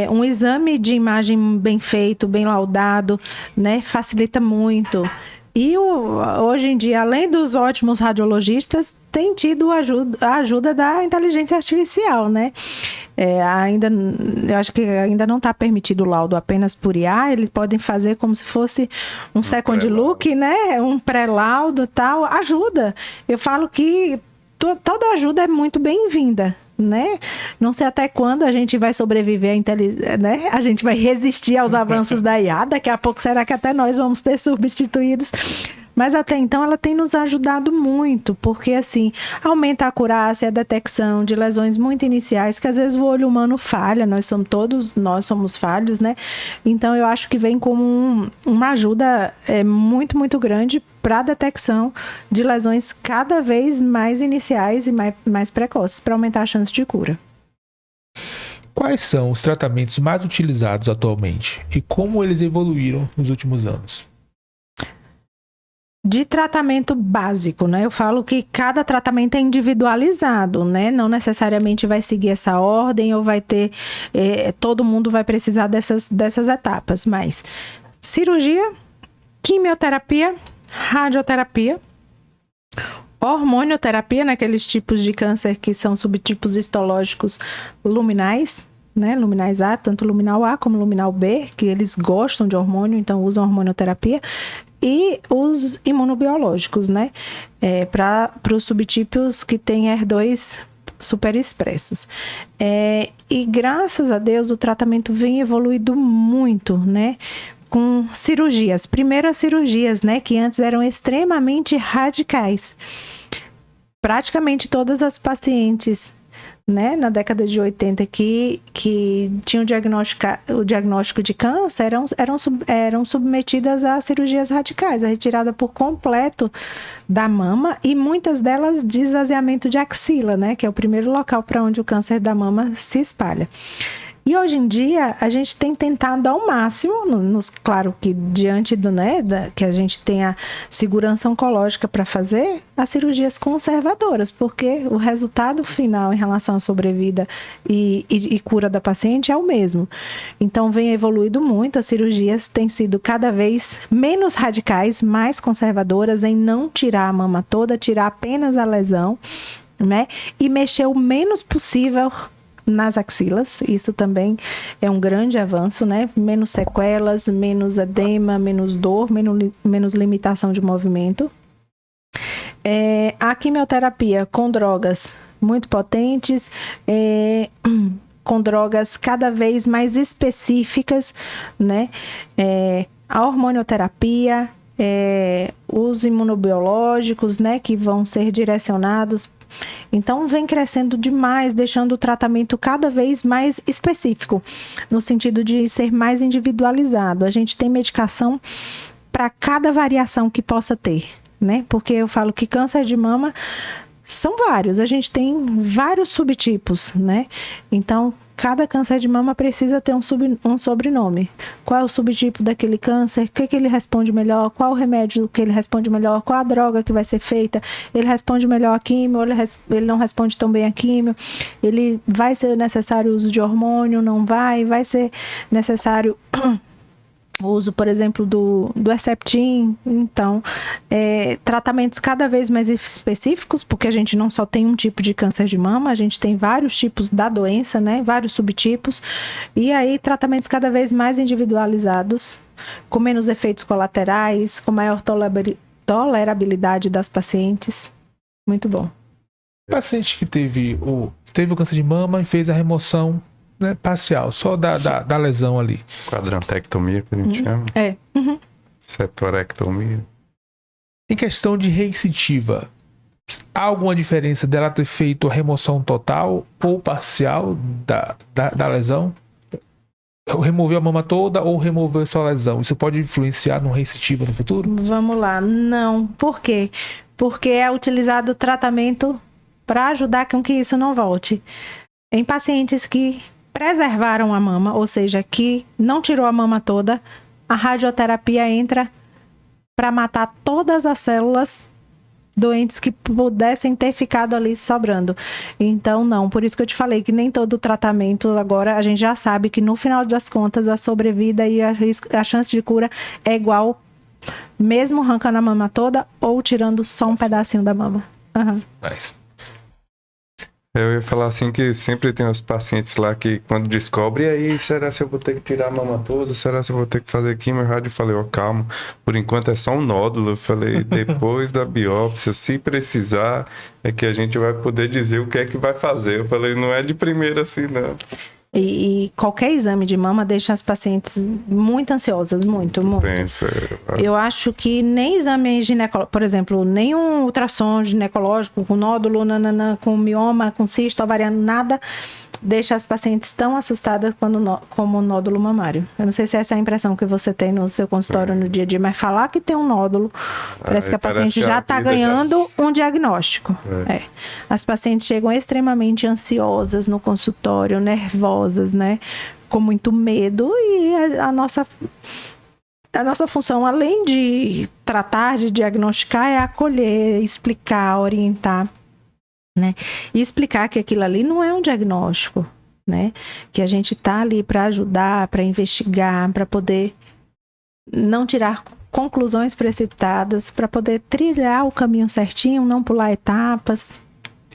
C: Um exame de imagem bem feito, bem laudado, né? Facilita muito. E hoje em dia, além dos ótimos radiologistas, tem tido a ajuda da inteligência artificial, né? Eu acho que ainda não está permitido o laudo apenas por IA, eles podem fazer como se fosse um second look, né? Um pré-laudo e tal, ajuda. Eu falo que toda ajuda é muito bem-vinda, né? Não sei até quando a gente vai sobreviver, né? A gente vai resistir aos avanços da IA. Daqui a pouco, será que até nós vamos ter substituídos? Mas até então ela tem nos ajudado muito, porque assim, aumenta a acurácia, a detecção de lesões muito iniciais, que às vezes o olho humano falha, nós somos falhos, né? Então eu acho que vem como uma ajuda muito, muito grande para a detecção de lesões cada vez mais iniciais e mais precoces, para aumentar a chance de cura.
A: Quais são os tratamentos mais utilizados atualmente e como eles evoluíram nos últimos anos?
C: De tratamento básico, né? Eu falo que cada tratamento é individualizado, né? Não necessariamente vai seguir essa ordem ou vai ter... todo mundo vai precisar dessas etapas, mas cirurgia, quimioterapia, radioterapia, hormonioterapia, naqueles tipos de câncer que são subtipos histológicos luminais, né? Luminais A, tanto luminal A como luminal B, que eles gostam de hormônio, então usam hormonioterapia. E os imunobiológicos, né? Para os subtipos que têm HER2 superexpressos. E graças a Deus o tratamento vem evoluindo muito, né? Com cirurgias. Primeiras cirurgias, né? Que antes eram extremamente radicais. Praticamente todas as pacientes, né, na década de 80 que tinham o diagnóstico de câncer eram submetidas a cirurgias radicais, a retirada por completo da mama e muitas delas de esvaziamento de axila, né, que é o primeiro local para onde o câncer da mama se espalha. E hoje em dia, a gente tem tentado ao máximo, claro que diante do, né, que a gente tem a segurança oncológica para fazer, as cirurgias conservadoras, porque o resultado final em relação à sobrevida e cura da paciente é o mesmo. Então, vem evoluído muito, as cirurgias têm sido cada vez menos radicais, mais conservadoras em não tirar a mama toda, tirar apenas a lesão, né, e mexer o menos possível nas axilas, isso também é um grande avanço, né? Menos sequelas, menos edema, menos dor, menos limitação de movimento. A quimioterapia com drogas muito potentes, com drogas cada vez mais específicas, né? A hormonioterapia, os imunobiológicos, né? Que vão ser direcionados. Então, vem crescendo demais, deixando o tratamento cada vez mais específico, no sentido de ser mais individualizado. A gente tem medicação para cada variação que possa ter, né? Porque eu falo que câncer de mama são vários, a gente tem vários subtipos, né? Então, cada câncer de mama precisa ter um sobrenome. Qual é o subtipo daquele câncer? O que ele responde melhor? Qual o remédio que ele responde melhor? Qual a droga que vai ser feita? Ele responde melhor a químio? Ou ele não responde tão bem a químio? Ele vai ser necessário o uso de hormônio? Não vai? Vai ser necessário o uso, por exemplo, do Herceptin? Então, tratamentos cada vez mais específicos, porque a gente não só tem um tipo de câncer de mama, a gente tem vários tipos da doença, né? Vários subtipos. E aí, tratamentos cada vez mais individualizados, com menos efeitos colaterais, com maior tolerabilidade das pacientes. Muito bom.
A: O paciente que teve o câncer de mama e fez a remoção, né, parcial, só da lesão ali.
B: Quadrantectomia, que a gente chama. Setorectomia.
A: Em questão de recidiva, há alguma diferença dela ter feito a remoção total ou parcial da lesão? Removeu a mama toda ou removeu só a lesão? Isso pode influenciar no recidiva no futuro?
C: Vamos lá. Não. Por quê? Porque é utilizado o tratamento para ajudar com que isso não volte. Em pacientes que preservaram a mama, ou seja, que não tirou a mama toda, a radioterapia entra para matar todas as células doentes que pudessem ter ficado ali sobrando. Então, não. Por isso que eu te falei que nem todo tratamento, agora a gente já sabe que no final das contas a sobrevida e a chance de cura é igual, mesmo arrancando a mama toda ou tirando só um pedacinho da mama.
A: Nice.
B: Eu ia falar assim que sempre tem os pacientes lá que quando descobre, e aí, será se eu vou ter que tirar a mama toda? Será se eu vou ter que fazer quimio? Eu falei, ó, calma, por enquanto é só um nódulo. Eu falei, depois da biópsia, se precisar, é que a gente vai poder dizer o que é que vai fazer. Eu falei, não é de primeira assim, não.
C: E qualquer exame de mama deixa as pacientes muito ansiosas, muito.
B: Pensa,
C: Eu acho que nem exame ginecológico, por exemplo, nenhum ultrassom ginecológico com nódulo, com mioma, com cisto ovariano, nada deixa as pacientes tão assustadas como o nódulo mamário. Eu não sei se essa é a impressão que você tem no seu consultório no dia a dia, mas falar que tem um nódulo, parece que a paciente já está ganhando um diagnóstico. As pacientes chegam extremamente ansiosas no consultório, nervosas, né? Com muito medo, e a nossa função, além de tratar, de diagnosticar, é acolher, explicar, orientar, né? E explicar que aquilo ali não é um diagnóstico, né? Que a gente tá ali para ajudar, para investigar, para poder não tirar conclusões precipitadas, para poder trilhar o caminho certinho, não pular etapas.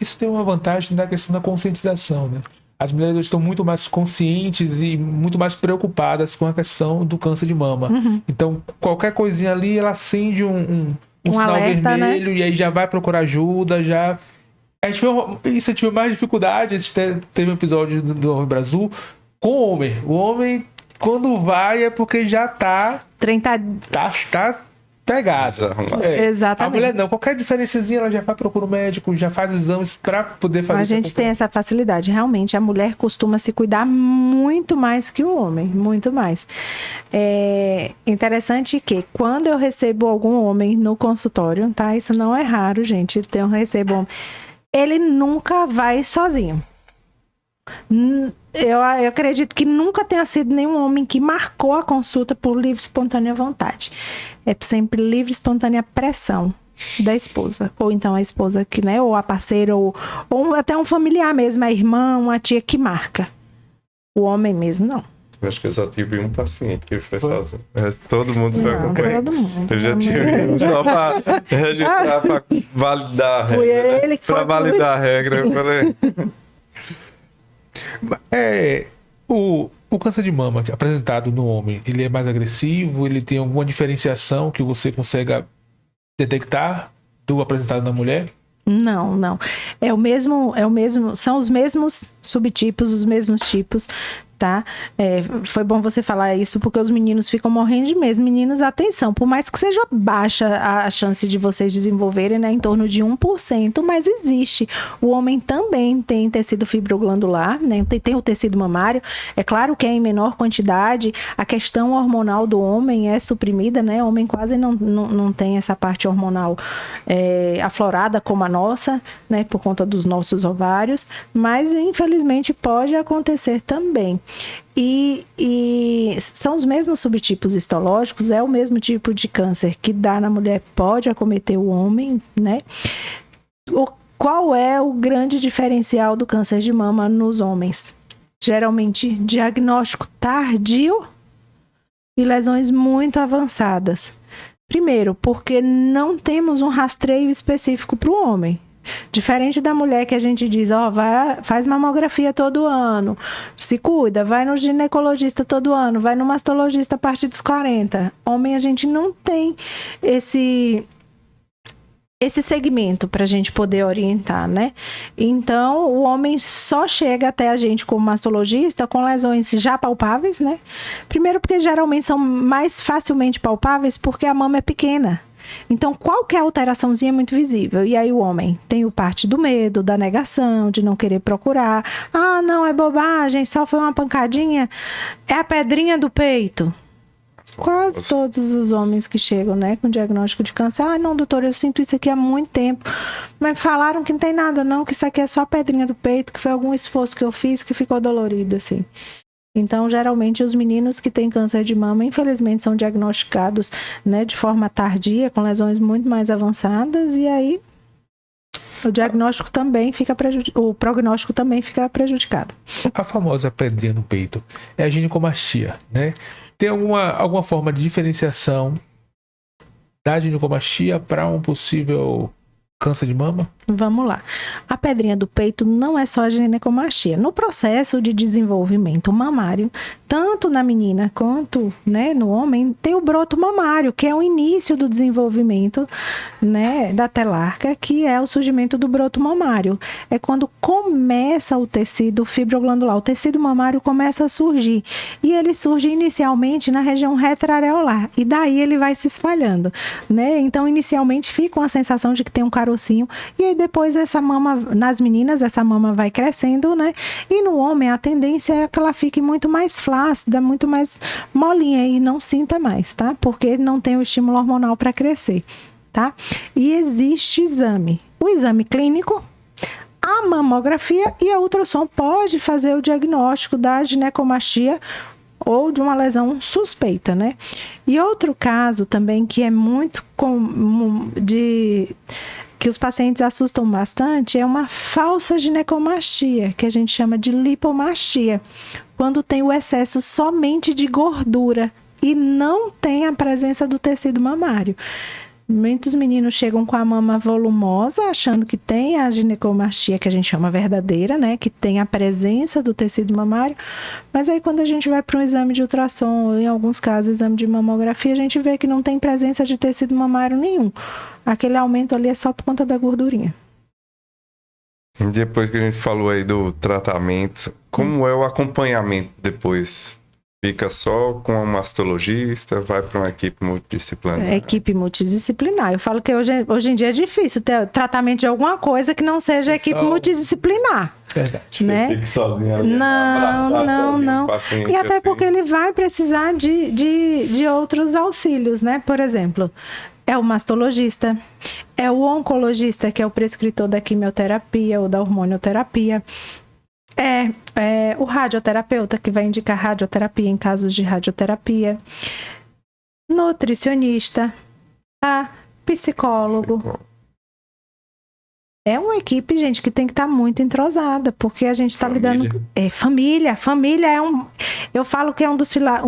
A: Isso tem uma vantagem na questão da conscientização, né? As mulheres estão muito mais conscientes e muito mais preocupadas com a questão do câncer de mama. Então, qualquer coisinha ali, ela acende um sinal
C: alerta,
A: vermelho, né? E aí já vai procurar ajuda, já... A gente viu mais dificuldade. A gente teve um episódio do Homem Brasil com o homem. O homem, quando vai, é porque já tá pegado.
C: Exatamente.
A: A mulher não, qualquer diferençazinha, ela já vai procurar o médico, já faz os exames para poder fazer.
C: A gente tem essa facilidade. Realmente, a mulher costuma se cuidar muito mais que o homem, muito mais. É interessante que quando eu recebo algum homem no consultório, tá? Isso não é raro, gente. Eu recebo homem. Ele nunca vai sozinho. Eu acredito que nunca tenha sido nenhum homem que marcou a consulta por livre e espontânea vontade. É sempre livre e espontânea pressão da esposa. Ou então a esposa que, né? Ou a parceira, ou até um familiar mesmo, a irmã, uma tia que marca. O homem mesmo, não.
B: Eu acho que eu só tive um paciente que foi sozinho. Todo mundo foi acompanhando.
C: Todo mundo.
B: Eu já tive um só para registrar, para validar a regra.
C: Foi ele que foi.
B: Para validar a regra. Eu falei...
A: O câncer de mama apresentado no homem, ele é mais agressivo? Ele tem alguma diferenciação que você consiga detectar do apresentado na mulher?
C: Não. É o mesmo, são os mesmos subtipos, os mesmos tipos, tá? Foi bom você falar isso, porque os meninos ficam morrendo de medo. Meninos, atenção, por mais que seja baixa a chance de vocês desenvolverem, né, em torno de 1%, mas existe. O homem também tem tecido fibroglandular, né, tem o tecido mamário. É claro que é em menor quantidade. A questão hormonal do homem é suprimida, né? O homem quase não tem essa parte hormonal aflorada como a nossa, né, por conta dos nossos ovários, mas infelizmente pode acontecer também. E são os mesmos subtipos histológicos, é o mesmo tipo de câncer que dá na mulher, pode acometer o homem, né? Qual é o grande diferencial do câncer de mama nos homens? Geralmente, diagnóstico tardio e lesões muito avançadas. Primeiro, porque não temos um rastreio específico para o homem. Diferente da mulher que a gente diz, faz mamografia todo ano, se cuida, vai no ginecologista todo ano, vai no mastologista a partir dos 40. Homem, a gente não tem esse segmento para a gente poder orientar, né? Então, o homem só chega até a gente como mastologista com lesões já palpáveis, né? Primeiro porque geralmente são mais facilmente palpáveis porque a mama é pequena. Então, qualquer alteraçãozinha é muito visível. E aí o homem tem o parte do medo, da negação, de não querer procurar. Ah, não, é bobagem, só foi uma pancadinha. É a pedrinha do peito. Quase todos os homens que chegam, né, com diagnóstico de câncer. Ah, não, doutor, eu sinto isso aqui há muito tempo. Mas falaram que não tem nada, não, que isso aqui é só a pedrinha do peito, que foi algum esforço que eu fiz que ficou dolorido, assim. Então, geralmente, os meninos que têm câncer de mama, infelizmente, são diagnosticados, né, de forma tardia, com lesões muito mais avançadas, e aí o diagnóstico também fica o prognóstico também fica prejudicado.
A: A famosa pedrinha no peito é a ginecomastia, né? Tem alguma forma de diferenciação da ginecomastia para um possível câncer de mama?
C: Vamos lá. A pedrinha do peito não é só a ginecomastia. No processo de desenvolvimento mamário, tanto na menina quanto, né, no homem, tem o broto mamário, que é o início do desenvolvimento, né, da telarca, que é o surgimento do broto mamário. É quando começa o tecido fibroglandular, o tecido mamário começa a surgir. E ele surge inicialmente na região retroareolar. E daí ele vai se espalhando, né? Então, inicialmente fica uma sensação de que tem um carocinho. E aí depois essa mama, nas meninas, essa mama vai crescendo, né? E no homem a tendência é que ela fique muito mais flácida, muito mais molinha e não sinta mais, tá? Porque ele não tem o estímulo hormonal para crescer, tá? E existe exame. O exame clínico, a mamografia e a ultrassom pode fazer o diagnóstico da ginecomastia ou de uma lesão suspeita, né? E outro caso também que é muito comum que os pacientes assustam bastante é uma falsa ginecomastia, que a gente chama de lipomastia, quando tem o excesso somente de gordura e não tem a presença do tecido mamário. Muitos meninos chegam com a mama volumosa, achando que tem a ginecomastia, que a gente chama verdadeira, né? Que tem a presença do tecido mamário. Mas aí quando a gente vai para um exame de ultrassom, ou em alguns casos exame de mamografia, a gente vê que não tem presença de tecido mamário nenhum. Aquele aumento ali é só por conta da gordurinha.
B: Depois que a gente falou aí do tratamento, como é o acompanhamento depois? Fica só com um mastologista, vai para uma equipe multidisciplinar?
C: Equipe multidisciplinar. Eu falo que hoje em dia é difícil ter tratamento de alguma coisa que não seja equipe multidisciplinar.
A: Verdade.
C: Né?
B: Você fica sozinho ali,
C: Não.
B: Paciente,
C: E até
B: assim.
C: porque ele vai precisar de outros auxílios, né? Por exemplo, é o mastologista, é o oncologista, que é o prescritor da quimioterapia ou da hormonioterapia. É o radioterapeuta, que vai indicar radioterapia em casos de radioterapia. Nutricionista, psicólogo. É uma equipe, gente, que tem que estar muito entrosada, porque a gente está lidando... Família é eu falo que é um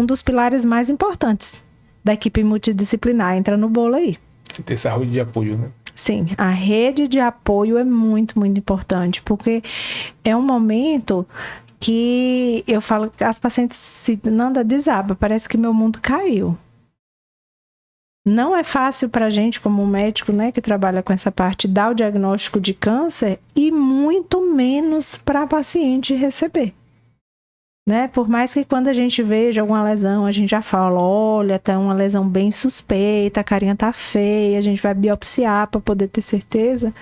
C: dos pilares mais importantes da equipe multidisciplinar. Entra no bolo aí.
A: Você tem essa rede de apoio, né?
C: Sim, a rede de apoio é muito, muito importante, porque é um momento que eu falo que as pacientes Nanda desaba, parece que meu mundo caiu. Não é fácil para a gente, como médico, né, que trabalha com essa parte, dar o diagnóstico de câncer e muito menos para a paciente receber. Né? Por mais que quando a gente veja alguma lesão, a gente já fala, olha, tá uma lesão bem suspeita, a carinha tá feia, a gente vai biopsiar para poder ter certeza.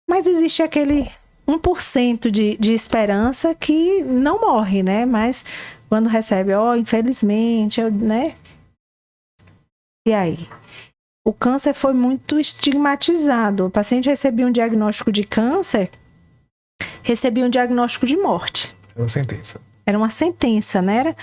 C: Mas existe aquele 1% de esperança que não morre, né? Mas quando recebe, infelizmente, né? E aí? O câncer foi muito estigmatizado. O paciente recebia um diagnóstico de câncer, recebia um diagnóstico de morte.
A: É uma sentença.
C: Era uma sentença, né?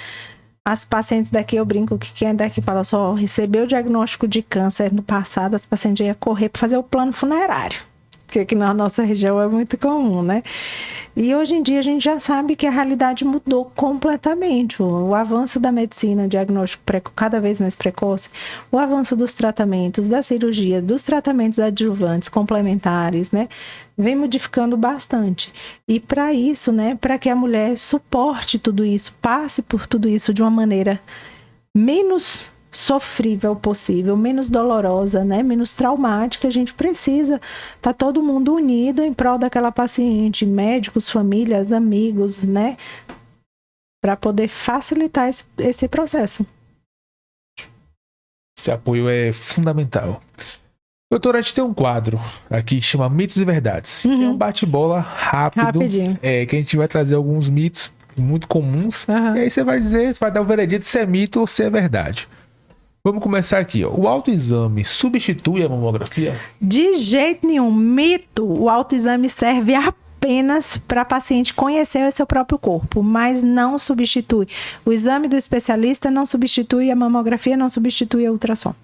C: As pacientes daqui, eu brinco que quem é daqui fala só, recebeu o diagnóstico de câncer no passado, as pacientes iam correr para fazer o plano funerário, que aqui na nossa região é muito comum, né? E hoje em dia a gente já sabe que a realidade mudou completamente. O avanço da medicina, o diagnóstico cada vez mais precoce, o avanço dos tratamentos, da cirurgia, dos tratamentos adjuvantes, complementares, né? Vem modificando bastante. E para isso, né? Para que a mulher suporte tudo isso, passe por tudo isso de uma maneira menos sofrível possível, menos dolorosa, né? Menos traumática, a gente precisa estar todo mundo unido em prol daquela paciente, médicos, famílias, amigos, né? Para poder facilitar esse processo.
A: Esse apoio é fundamental. Doutora, a gente tem um quadro aqui que chama Mitos e Verdades. Que é um bate-bola
C: Rapidinho.
A: Que a gente vai trazer alguns mitos muito comuns. E aí você vai dar o veredito se é mito ou se é verdade. Vamos começar aqui, ó. O autoexame substitui a mamografia?
C: De jeito nenhum. Mito. O autoexame serve apenas para a paciente conhecer o seu próprio corpo, mas não substitui. O exame do especialista não substitui a mamografia, não substitui a ultrassom.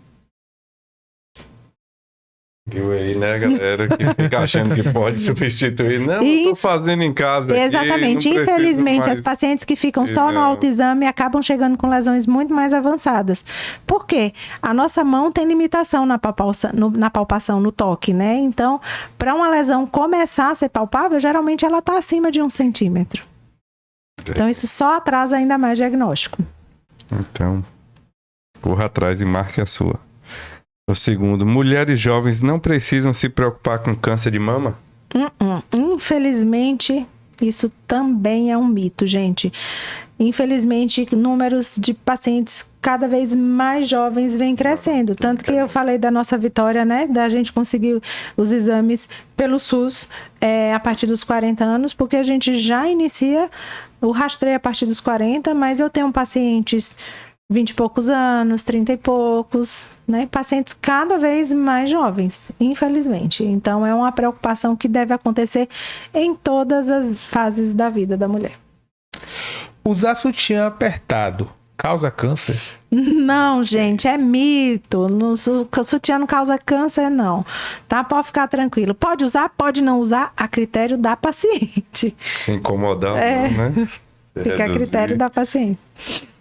B: Viu aí, né, galera, que fica achando que pode substituir. Não, eu tô fazendo em casa aqui,
C: Exatamente.
B: não preciso
C: Infelizmente,
B: mais.
C: as pacientes que ficam só no
B: Exato.
C: autoexame acabam chegando com lesões muito mais avançadas. Por quê? A nossa mão tem limitação na palpação, no toque, né? Então, para uma lesão começar a ser palpável, geralmente ela está acima de 1 centímetro. Então, isso só atrasa ainda mais o diagnóstico.
B: Então, corra atrás e marque a sua. O segundo, mulheres jovens não precisam se preocupar com câncer de mama?
C: Infelizmente, isso também é um mito, gente. Infelizmente, números de pacientes cada vez mais jovens vem crescendo. Tanto que eu falei da nossa vitória, né? Da gente conseguir os exames pelo SUS a partir dos 40 anos, porque a gente já inicia o rastreio a partir dos 40, mas eu tenho pacientes 20 e poucos anos, 30 e poucos, né? Pacientes cada vez mais jovens, infelizmente. Então, é uma preocupação que deve acontecer em todas as fases da vida da mulher.
A: Usar sutiã apertado causa câncer?
C: Não, gente, é mito. O sutiã não causa câncer, não. Tá? Pode ficar tranquilo. Pode usar, pode não usar, a critério da paciente.
B: Se incomodar, não, né?
C: Fica a critério da paciente.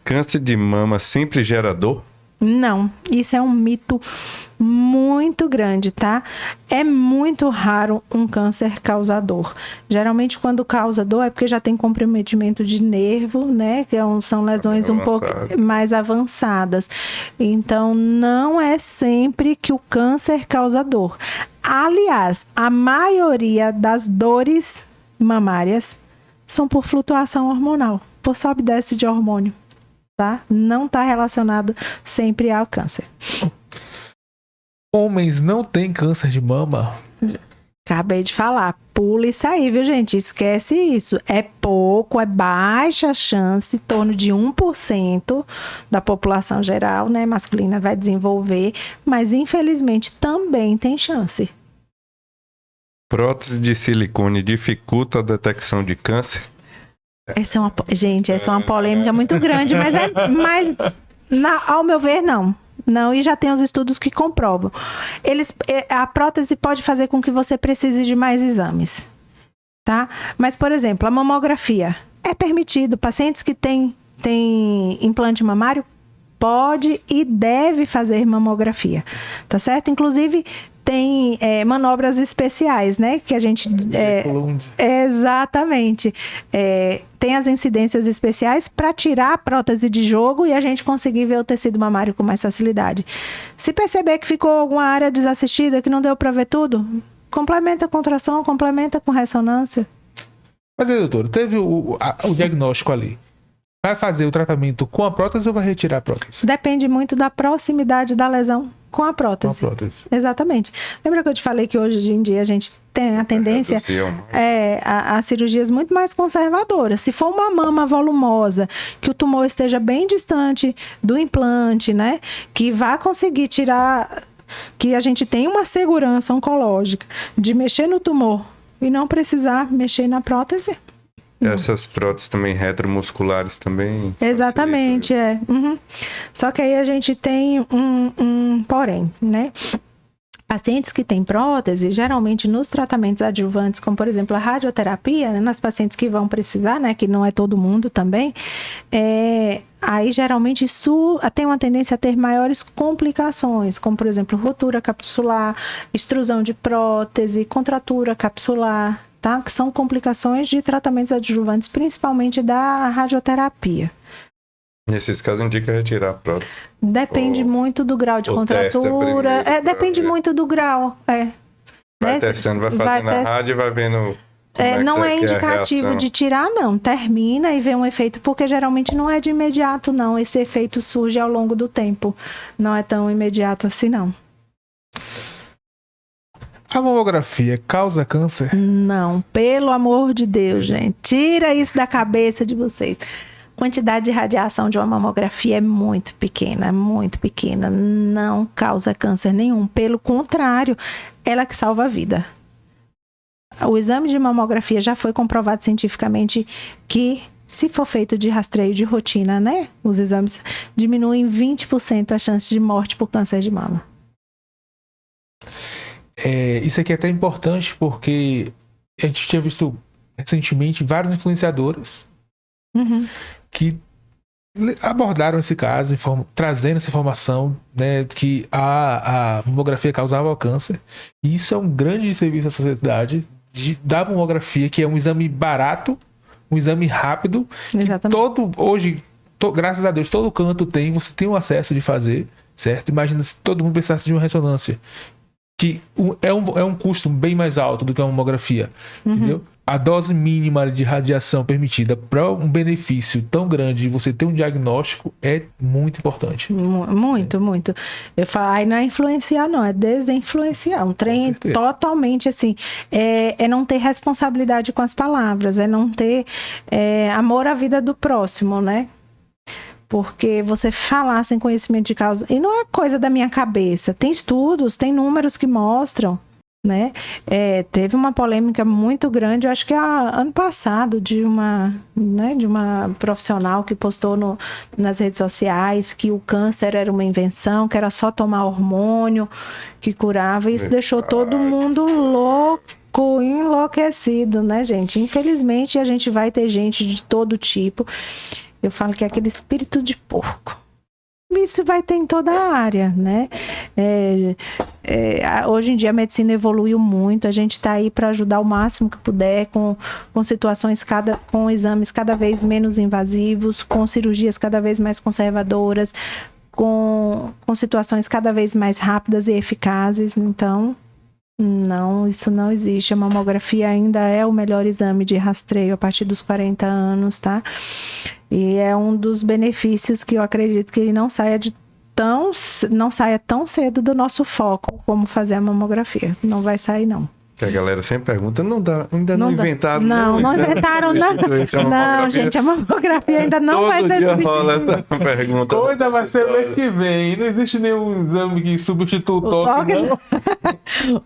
B: Câncer de mama sempre gera dor?
C: Não, isso é um mito muito grande, tá? É muito raro um câncer causador. Geralmente, quando causa dor, é porque já tem comprometimento de nervo, né? Que são lesões um pouco mais avançadas. Então, não é sempre que o câncer causa dor. Aliás, a maioria das dores mamárias são por flutuação hormonal, por sobe e desce de hormônio. Tá? Não está relacionado sempre ao câncer.
A: Homens não têm câncer de mama?
C: Acabei de falar. Pula isso aí, viu, gente? Esquece isso. É pouco, é baixa a chance, em torno de 1% da população geral, né, masculina vai desenvolver, mas infelizmente também tem chance.
B: Prótese de silicone dificulta a detecção de câncer?
C: Essa é uma polêmica muito grande, mas ao meu ver, não. Não, e já tem os estudos que comprovam. A prótese pode fazer com que você precise de mais exames, tá? Mas, por exemplo, a mamografia é permitido. Pacientes que têm implante mamário pode e deve fazer mamografia, tá certo? Inclusive, tem manobras especiais, né? Que a gente... exatamente. Tem as incidências especiais para tirar a prótese de jogo e a gente conseguir ver o tecido mamário com mais facilidade. Se perceber que ficou alguma área desassistida, que não deu para ver tudo, complementa com ultrassom, complementa com ressonância.
A: Mas aí, doutor, teve o diagnóstico ali. Vai fazer o tratamento com a prótese ou vai retirar a prótese?
C: Depende muito da proximidade da lesão com a prótese.
A: Com a prótese.
C: Exatamente. Lembra que eu te falei que hoje em dia a gente tem a tendência a cirurgias muito mais conservadoras. Se for uma mama volumosa, que o tumor esteja bem distante do implante, né? Que vá conseguir tirar, que a gente tenha uma segurança oncológica de mexer no tumor e não precisar mexer na prótese.
B: Essas próteses também retromusculares também?
C: Exatamente, Uhum. Só que aí a gente tem um porém, né? Pacientes que têm prótese, geralmente nos tratamentos adjuvantes, como por exemplo a radioterapia, né, nas pacientes que vão precisar, né, que não é todo mundo também, aí geralmente isso tem uma tendência a ter maiores complicações, como por exemplo ruptura capsular, extrusão de prótese, contratura capsular, tá? Que são complicações de tratamentos adjuvantes, principalmente da radioterapia.
B: Nesses casos, indica retirar a prótese.
C: Depende muito do grau de contratura. Depende muito do grau.
B: Vai testando, vai fazendo a rádio e vai vendo.
C: Não é indicativo de tirar, não. Termina e vê um efeito, porque geralmente não é de imediato, não. Esse efeito surge ao longo do tempo. Não é tão imediato assim, não.
A: A mamografia causa câncer?
C: Não, pelo amor de Deus, gente. Tira isso da cabeça de vocês. A quantidade de radiação de uma mamografia é muito pequena, não causa câncer nenhum. Pelo contrário, ela que salva a vida. O exame de mamografia já foi comprovado cientificamente que, se for feito de rastreio de rotina, né? Os exames diminuem 20% a chance de morte por câncer de mama.
A: Isso aqui é até importante porque a gente tinha visto recentemente vários influenciadores
C: Uhum.
A: que abordaram esse caso, trazendo essa informação, né, que a mamografia causava câncer. E isso é um grande serviço à sociedade da mamografia, que é um exame barato, um exame rápido,
C: Exatamente.
A: hoje, graças a Deus, todo canto tem, você tem o acesso de fazer, certo? Imagina se todo mundo precisasse de uma ressonância, que é um custo bem mais alto do que uma mamografia, entendeu? A dose mínima de radiação permitida para um benefício tão grande de você ter um diagnóstico é muito importante.
C: Muito, muito. Eu falo, aí não é influenciar, não, é desinfluenciar. Um trem totalmente assim. É não ter responsabilidade com as palavras, é não ter amor à vida do próximo, né? Porque você falar sem conhecimento de causa. E não é coisa da minha cabeça. Tem estudos, tem números que mostram, né? Teve uma polêmica muito grande, eu acho que ano passado, de uma profissional que postou nas redes sociais que o câncer era uma invenção, que era só tomar hormônio que curava. Isso deixou todo mundo louco, enlouquecido, né, gente? Infelizmente, a gente vai ter gente de todo tipo. Eu falo que é aquele espírito de porco. Isso vai ter em toda a área, né? Hoje em dia a medicina evoluiu muito, a gente está aí para ajudar o máximo que puder com situações, com exames cada vez menos invasivos, com cirurgias cada vez mais conservadoras, com situações cada vez mais rápidas e eficazes. Então, não, isso não existe. A mamografia ainda é o melhor exame de rastreio a partir dos 40 anos, tá? E é um dos benefícios que eu acredito que não saia tão cedo do nosso foco como fazer a mamografia. Não vai sair, não.
B: Que a galera sempre pergunta, ainda não inventaram.
C: Não inventaram, não. Não, gente, a mamografia ainda não vai ter.
B: Todo dia rola essa pergunta.
A: Coisa vai ser mês que vem. Não existe nenhum exame que substitua o toque, não.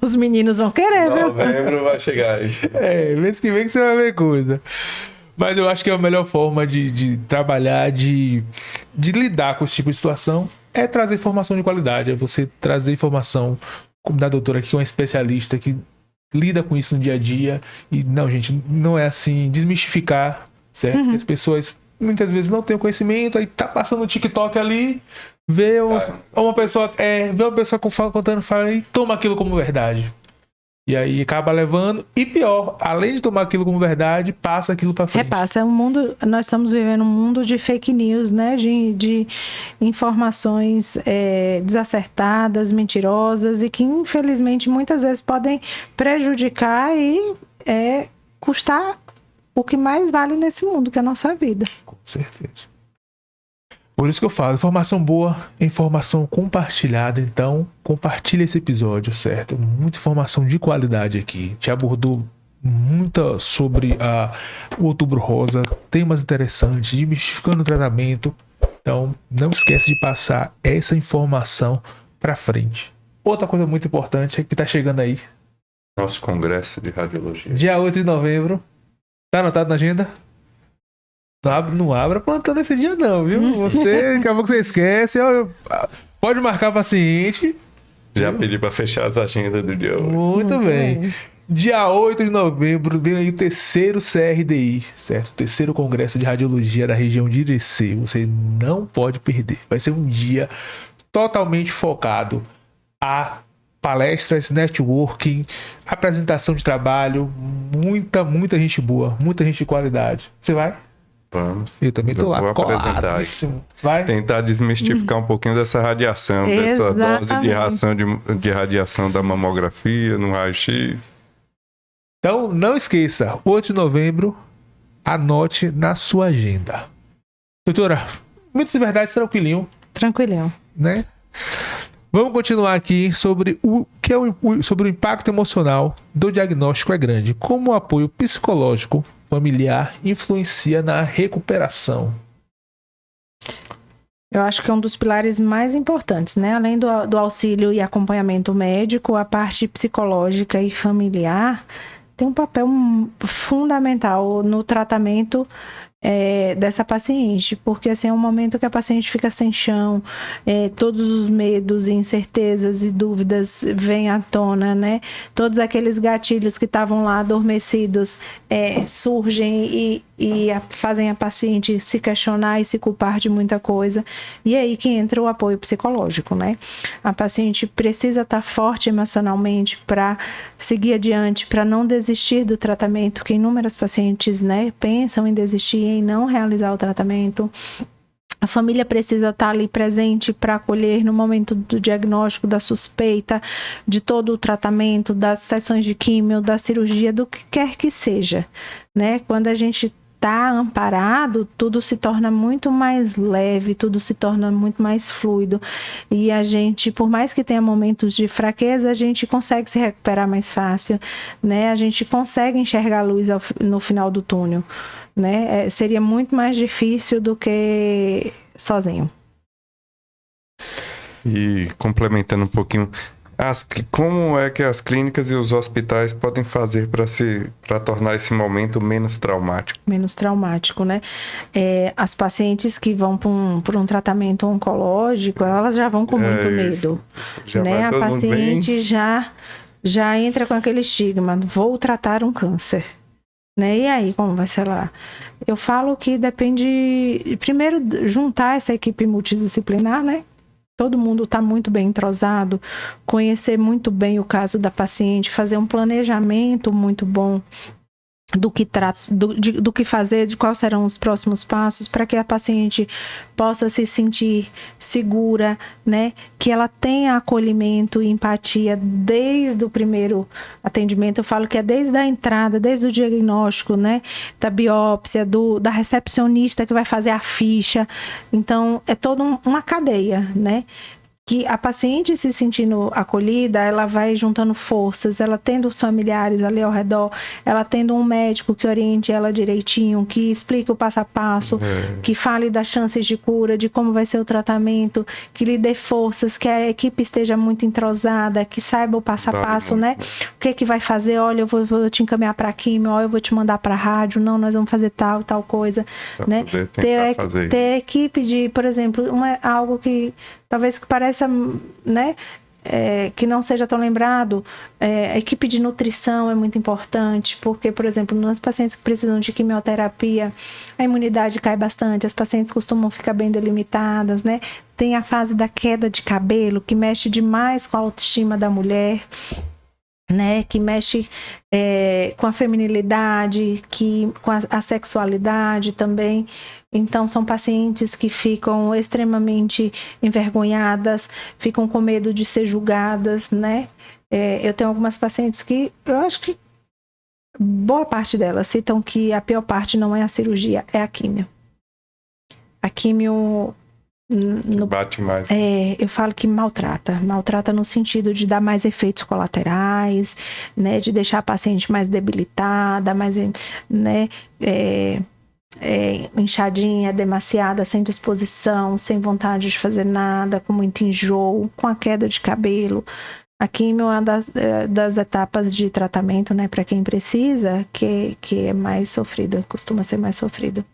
C: Os meninos vão querer, viu?
B: Novembro vai chegar aí.
A: Mês que vem que você vai ver coisa. Mas eu acho que a melhor forma de trabalhar, de lidar com esse tipo de situação é trazer informação de qualidade. É você trazer informação, como da doutora aqui, que é uma especialista que lida com isso no dia a dia. E não, gente, não é assim, desmistificar, certo? Que as pessoas muitas vezes não têm o conhecimento, aí tá passando o TikTok ali, vê uma pessoa contando, fala e toma aquilo como verdade. E aí acaba levando, e pior, além de tomar aquilo como verdade, passa aquilo para frente.
C: Repassa, nós estamos vivendo um mundo de fake news, né? De informações desacertadas, mentirosas, e que infelizmente muitas vezes podem prejudicar e custar o que mais vale nesse mundo, que é a nossa vida.
A: Com certeza. Por isso que eu falo, informação boa, informação compartilhada. Então, compartilha esse episódio, certo? Muita informação de qualidade aqui. Te abordou muita sobre o Outubro Rosa, temas interessantes, desmistificando o tratamento. Então, não esquece de passar essa informação para frente. Outra coisa muito importante é que tá chegando aí.
B: Nosso congresso de radiologia.
A: Dia 8 de novembro. Tá anotado na agenda? Não abra plantando esse dia não, viu? Daqui a pouco você esquece. Pode marcar paciente.
B: Já pedi para fechar as agendas do dia 8.
A: Muito bem. Dia 8 de novembro vem aí o terceiro CRDI, certo? O terceiro Congresso de Radiologia da região de Irecê. Você não pode perder. Vai ser um dia totalmente focado a palestras, networking, apresentação de trabalho, muita gente boa, muita gente de qualidade. Você vai?
B: Vamos.
A: Eu também tô lá.
B: Vou apresentar.
A: Vai?
B: Tentar desmistificar um pouquinho dessa radiação, dessa dose de radiação da mamografia no raio-x.
A: Então, não esqueça, 8 de novembro, anote na sua agenda. Doutora, muitas verdades
C: Tranquilinho.
A: Né? Vamos continuar aqui sobre sobre o impacto emocional do diagnóstico é grande. Como o apoio psicológico familiar influencia na recuperação?
C: Eu acho que é um dos pilares mais importantes, né? Além do auxílio e acompanhamento médico, a parte psicológica e familiar tem um papel fundamental no tratamento dessa paciente, porque assim é um momento que a paciente fica sem chão, todos os medos, incertezas e dúvidas vêm à tona, né? Todos aqueles gatilhos que estavam lá adormecidos surgem e fazem a paciente se questionar e se culpar de muita coisa. E aí que entra o apoio psicológico, né? A paciente precisa estar forte emocionalmente para seguir adiante, para não desistir do tratamento, que inúmeras pacientes, né, pensam em desistir, em não realizar o tratamento. A família precisa estar ali presente para acolher no momento do diagnóstico, da suspeita, de todo o tratamento, das sessões de químio, da cirurgia, do que quer que seja, né? Quando a gente está amparado, tudo se torna muito mais leve, tudo se torna muito mais fluido. E a gente, por mais que tenha momentos de fraqueza, a gente consegue se recuperar mais fácil, né? A gente consegue enxergar a luz no final do túnel, né? Seria muito mais difícil do que sozinho.
B: E complementando um pouquinho, como é que as clínicas e os hospitais podem fazer para tornar esse momento menos traumático?
C: Menos traumático, né? As pacientes que vão para um tratamento oncológico, elas já vão com muito medo.
B: Já
C: né?
B: vai todo
C: A
B: mundo bem.
C: paciente já entra com aquele estigma, vou tratar um câncer. Né? E aí, como vai ser lá? Eu falo que depende, primeiro, juntar essa equipe multidisciplinar, né? Todo mundo está muito bem entrosado, conhecer muito bem o caso da paciente, fazer um planejamento muito bom do que fazer, de quais serão os próximos passos, para que a paciente possa se sentir segura, né? Que ela tenha acolhimento e empatia desde o primeiro atendimento. Eu falo que é desde a entrada, desde o diagnóstico, né? Da biópsia, da recepcionista que vai fazer a ficha. Então, é toda uma cadeia, né? Que a paciente se sentindo acolhida, ela vai juntando forças, ela tendo os familiares ali ao redor, ela tendo um médico que oriente ela direitinho, que explique o passo a passo, que fale das chances de cura, de como vai ser o tratamento, que lhe dê forças, que a equipe esteja muito entrosada, que saiba o passo a passo, né? O que vai fazer? Olha, eu vou te encaminhar para químio, olha, eu vou te mandar para rádio, não, nós vamos fazer tal coisa, né? Ter equipe de, por exemplo, algo que talvez que pareça, né, que não seja tão lembrado, a equipe de nutrição é muito importante, porque, por exemplo, nos pacientes que precisam de quimioterapia, a imunidade cai bastante, as pacientes costumam ficar bem delimitadas, né? Tem a fase da queda de cabelo, que mexe demais com a autoestima da mulher, né, que mexe com a feminilidade, com a sexualidade também. Então, são pacientes que ficam extremamente envergonhadas, ficam com medo de ser julgadas, né? Eu tenho algumas pacientes que, eu acho que boa parte delas citam que a pior parte não é a cirurgia, é a químio. A químio...
B: bate mais.
C: Eu falo que maltrata no sentido de dar mais efeitos colaterais, né, de deixar a paciente mais debilitada, mais, né, inchadinha, demasiada, sem disposição, sem vontade de fazer nada, com muito enjoo, com a queda de cabelo. A quimio é uma das etapas de tratamento, né, para quem precisa, que é mais sofrida, costuma ser mais sofrida.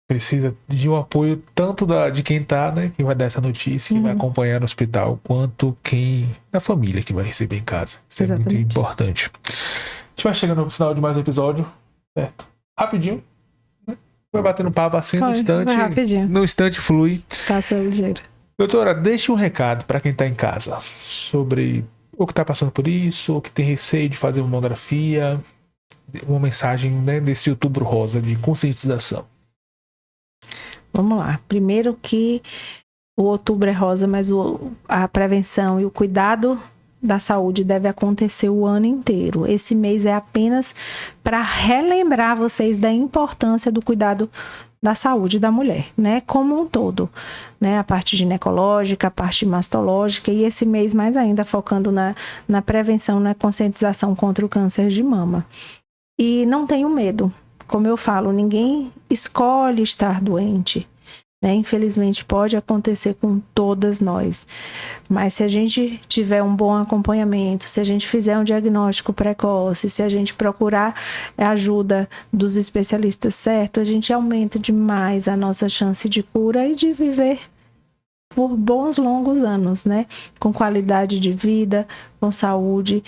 A: Precisa de um apoio tanto de quem tá, né, que vai dar essa notícia, que vai acompanhar no hospital, quanto a família que vai receber em casa. Isso Exatamente. É muito importante. A gente vai chegando no final de mais um episódio, certo? Rapidinho. Né? Vai batendo papo assim no instante. No instante flui.
C: Passa ligeiro.
A: Doutora, deixe um recado para quem tá em casa sobre o que tá passando por isso, o que tem receio de fazer uma mamografia, uma mensagem, né, desse Outubro Rosa de conscientização.
C: Vamos lá. Primeiro que o Outubro é rosa, mas a prevenção e o cuidado da saúde deve acontecer o ano inteiro. Esse mês é apenas para relembrar vocês da importância do cuidado da saúde da mulher, né? Como um todo, né? A parte ginecológica, a parte mastológica, e esse mês mais ainda focando na prevenção, na conscientização contra o câncer de mama. E não tenham medo. Como eu falo, ninguém escolhe estar doente. né? Infelizmente pode acontecer com todas nós, mas se a gente tiver um bom acompanhamento, se a gente fizer um diagnóstico precoce, se a gente procurar a ajuda dos especialistas certos, a gente aumenta demais a nossa chance de cura e de viver por bons longos anos, né? Com qualidade de vida, com saúde,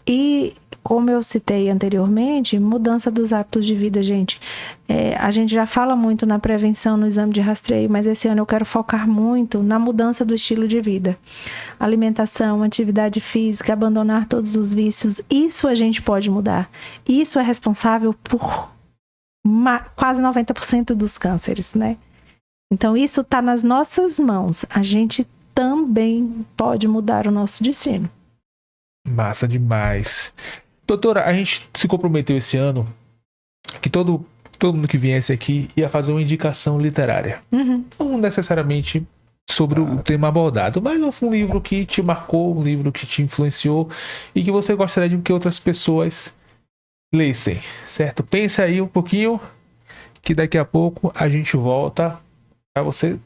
C: e como eu citei anteriormente, mudança dos hábitos de vida, gente. A gente já fala muito na prevenção, no exame de rastreio, mas esse ano eu quero focar muito na mudança do estilo de vida. Alimentação, atividade física, abandonar todos os vícios, isso a gente pode mudar. Isso é responsável por quase 90% dos cânceres, né? Então isso está nas nossas mãos. A gente também pode mudar o nosso destino.
A: Massa demais. Doutora, a gente se comprometeu esse ano que todo mundo que viesse aqui ia fazer uma indicação literária. Não necessariamente sobre o tema abordado, mas um livro que te marcou, um livro que te influenciou e que você gostaria de que outras pessoas lessem, certo? Pensa aí um pouquinho que daqui a pouco a gente volta para você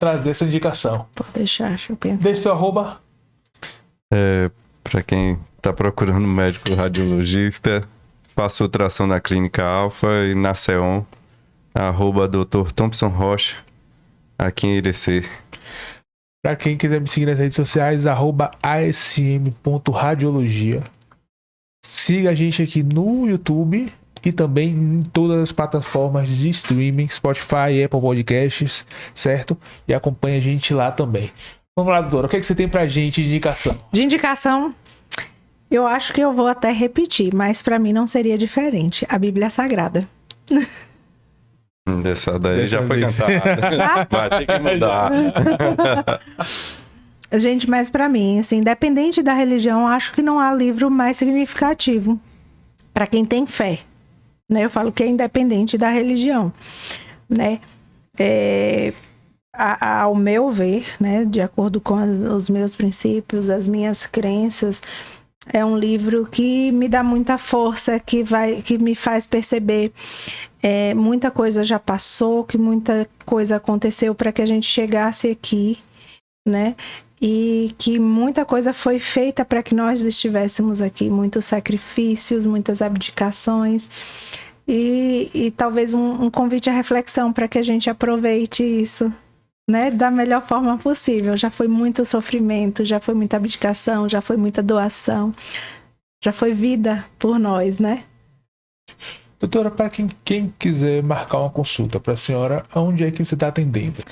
A: trazer essa indicação.
C: Pode deixar, deixa eu pensar.
A: Deixa seu arroba.
B: Para quem está procurando um médico radiologista, faço ultrassom na Clínica Alfa e na CEON, @Dr. Thompson Rocha, aqui em Irecê.
A: Para quem quiser me seguir nas redes sociais, @asm.radiologia. Siga a gente aqui no YouTube e também em todas as plataformas de streaming, Spotify, Apple Podcasts, certo? E acompanhe a gente lá também. Vamos lá, doutora, o que você tem pra gente de indicação?
C: De indicação, eu acho que eu vou até repetir, mas para mim não seria diferente. A Bíblia Sagrada.
B: Dessa daí
A: Dessa
B: já foi
A: vez.
B: cantada. Vai ter que mudar.
C: Gente, mas para mim, assim, independente da religião, acho que não há livro mais significativo para quem tem fé, né? Eu falo que é independente da religião, né? Ao meu ver, né, de acordo com os meus princípios, as minhas crenças, é um livro que me dá muita força, que me faz perceber muita coisa já passou, que muita coisa aconteceu para que a gente chegasse aqui, né? E que muita coisa foi feita para que nós estivéssemos aqui, muitos sacrifícios, muitas abdicações. E talvez um convite à reflexão para que a gente aproveite isso, né, da melhor forma possível. Já foi muito sofrimento, já foi muita abdicação, já foi muita doação, já foi vida por nós, né?
A: Doutora, para quem quiser marcar uma consulta para a senhora, onde é que você está atendendo?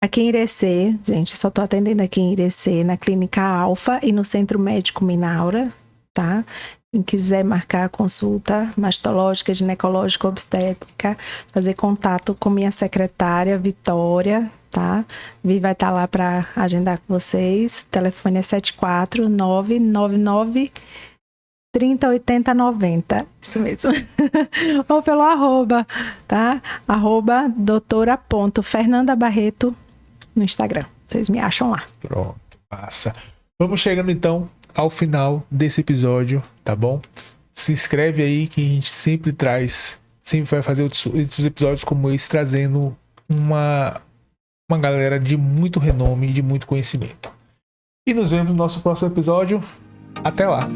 C: Aqui em Irecê, gente, só estou atendendo aqui em Irecê, na Clínica Alfa e no Centro Médico Minaura, tá? Quem quiser marcar consulta mastológica, ginecológica, obstétrica, fazer contato com minha secretária, Vitória, tá? Vi vai estar lá para agendar com vocês. O telefone é 74999 308090. Isso mesmo. Ou pelo arroba, tá? @doutora.fernandabarreto no Instagram. Vocês me acham lá.
A: Pronto, passa. Vamos chegando então ao final desse episódio, tá bom? Se inscreve aí que a gente sempre vai fazer outros episódios como esse, trazendo uma galera de muito renome e de muito conhecimento. E nos vemos no nosso próximo episódio. Até lá!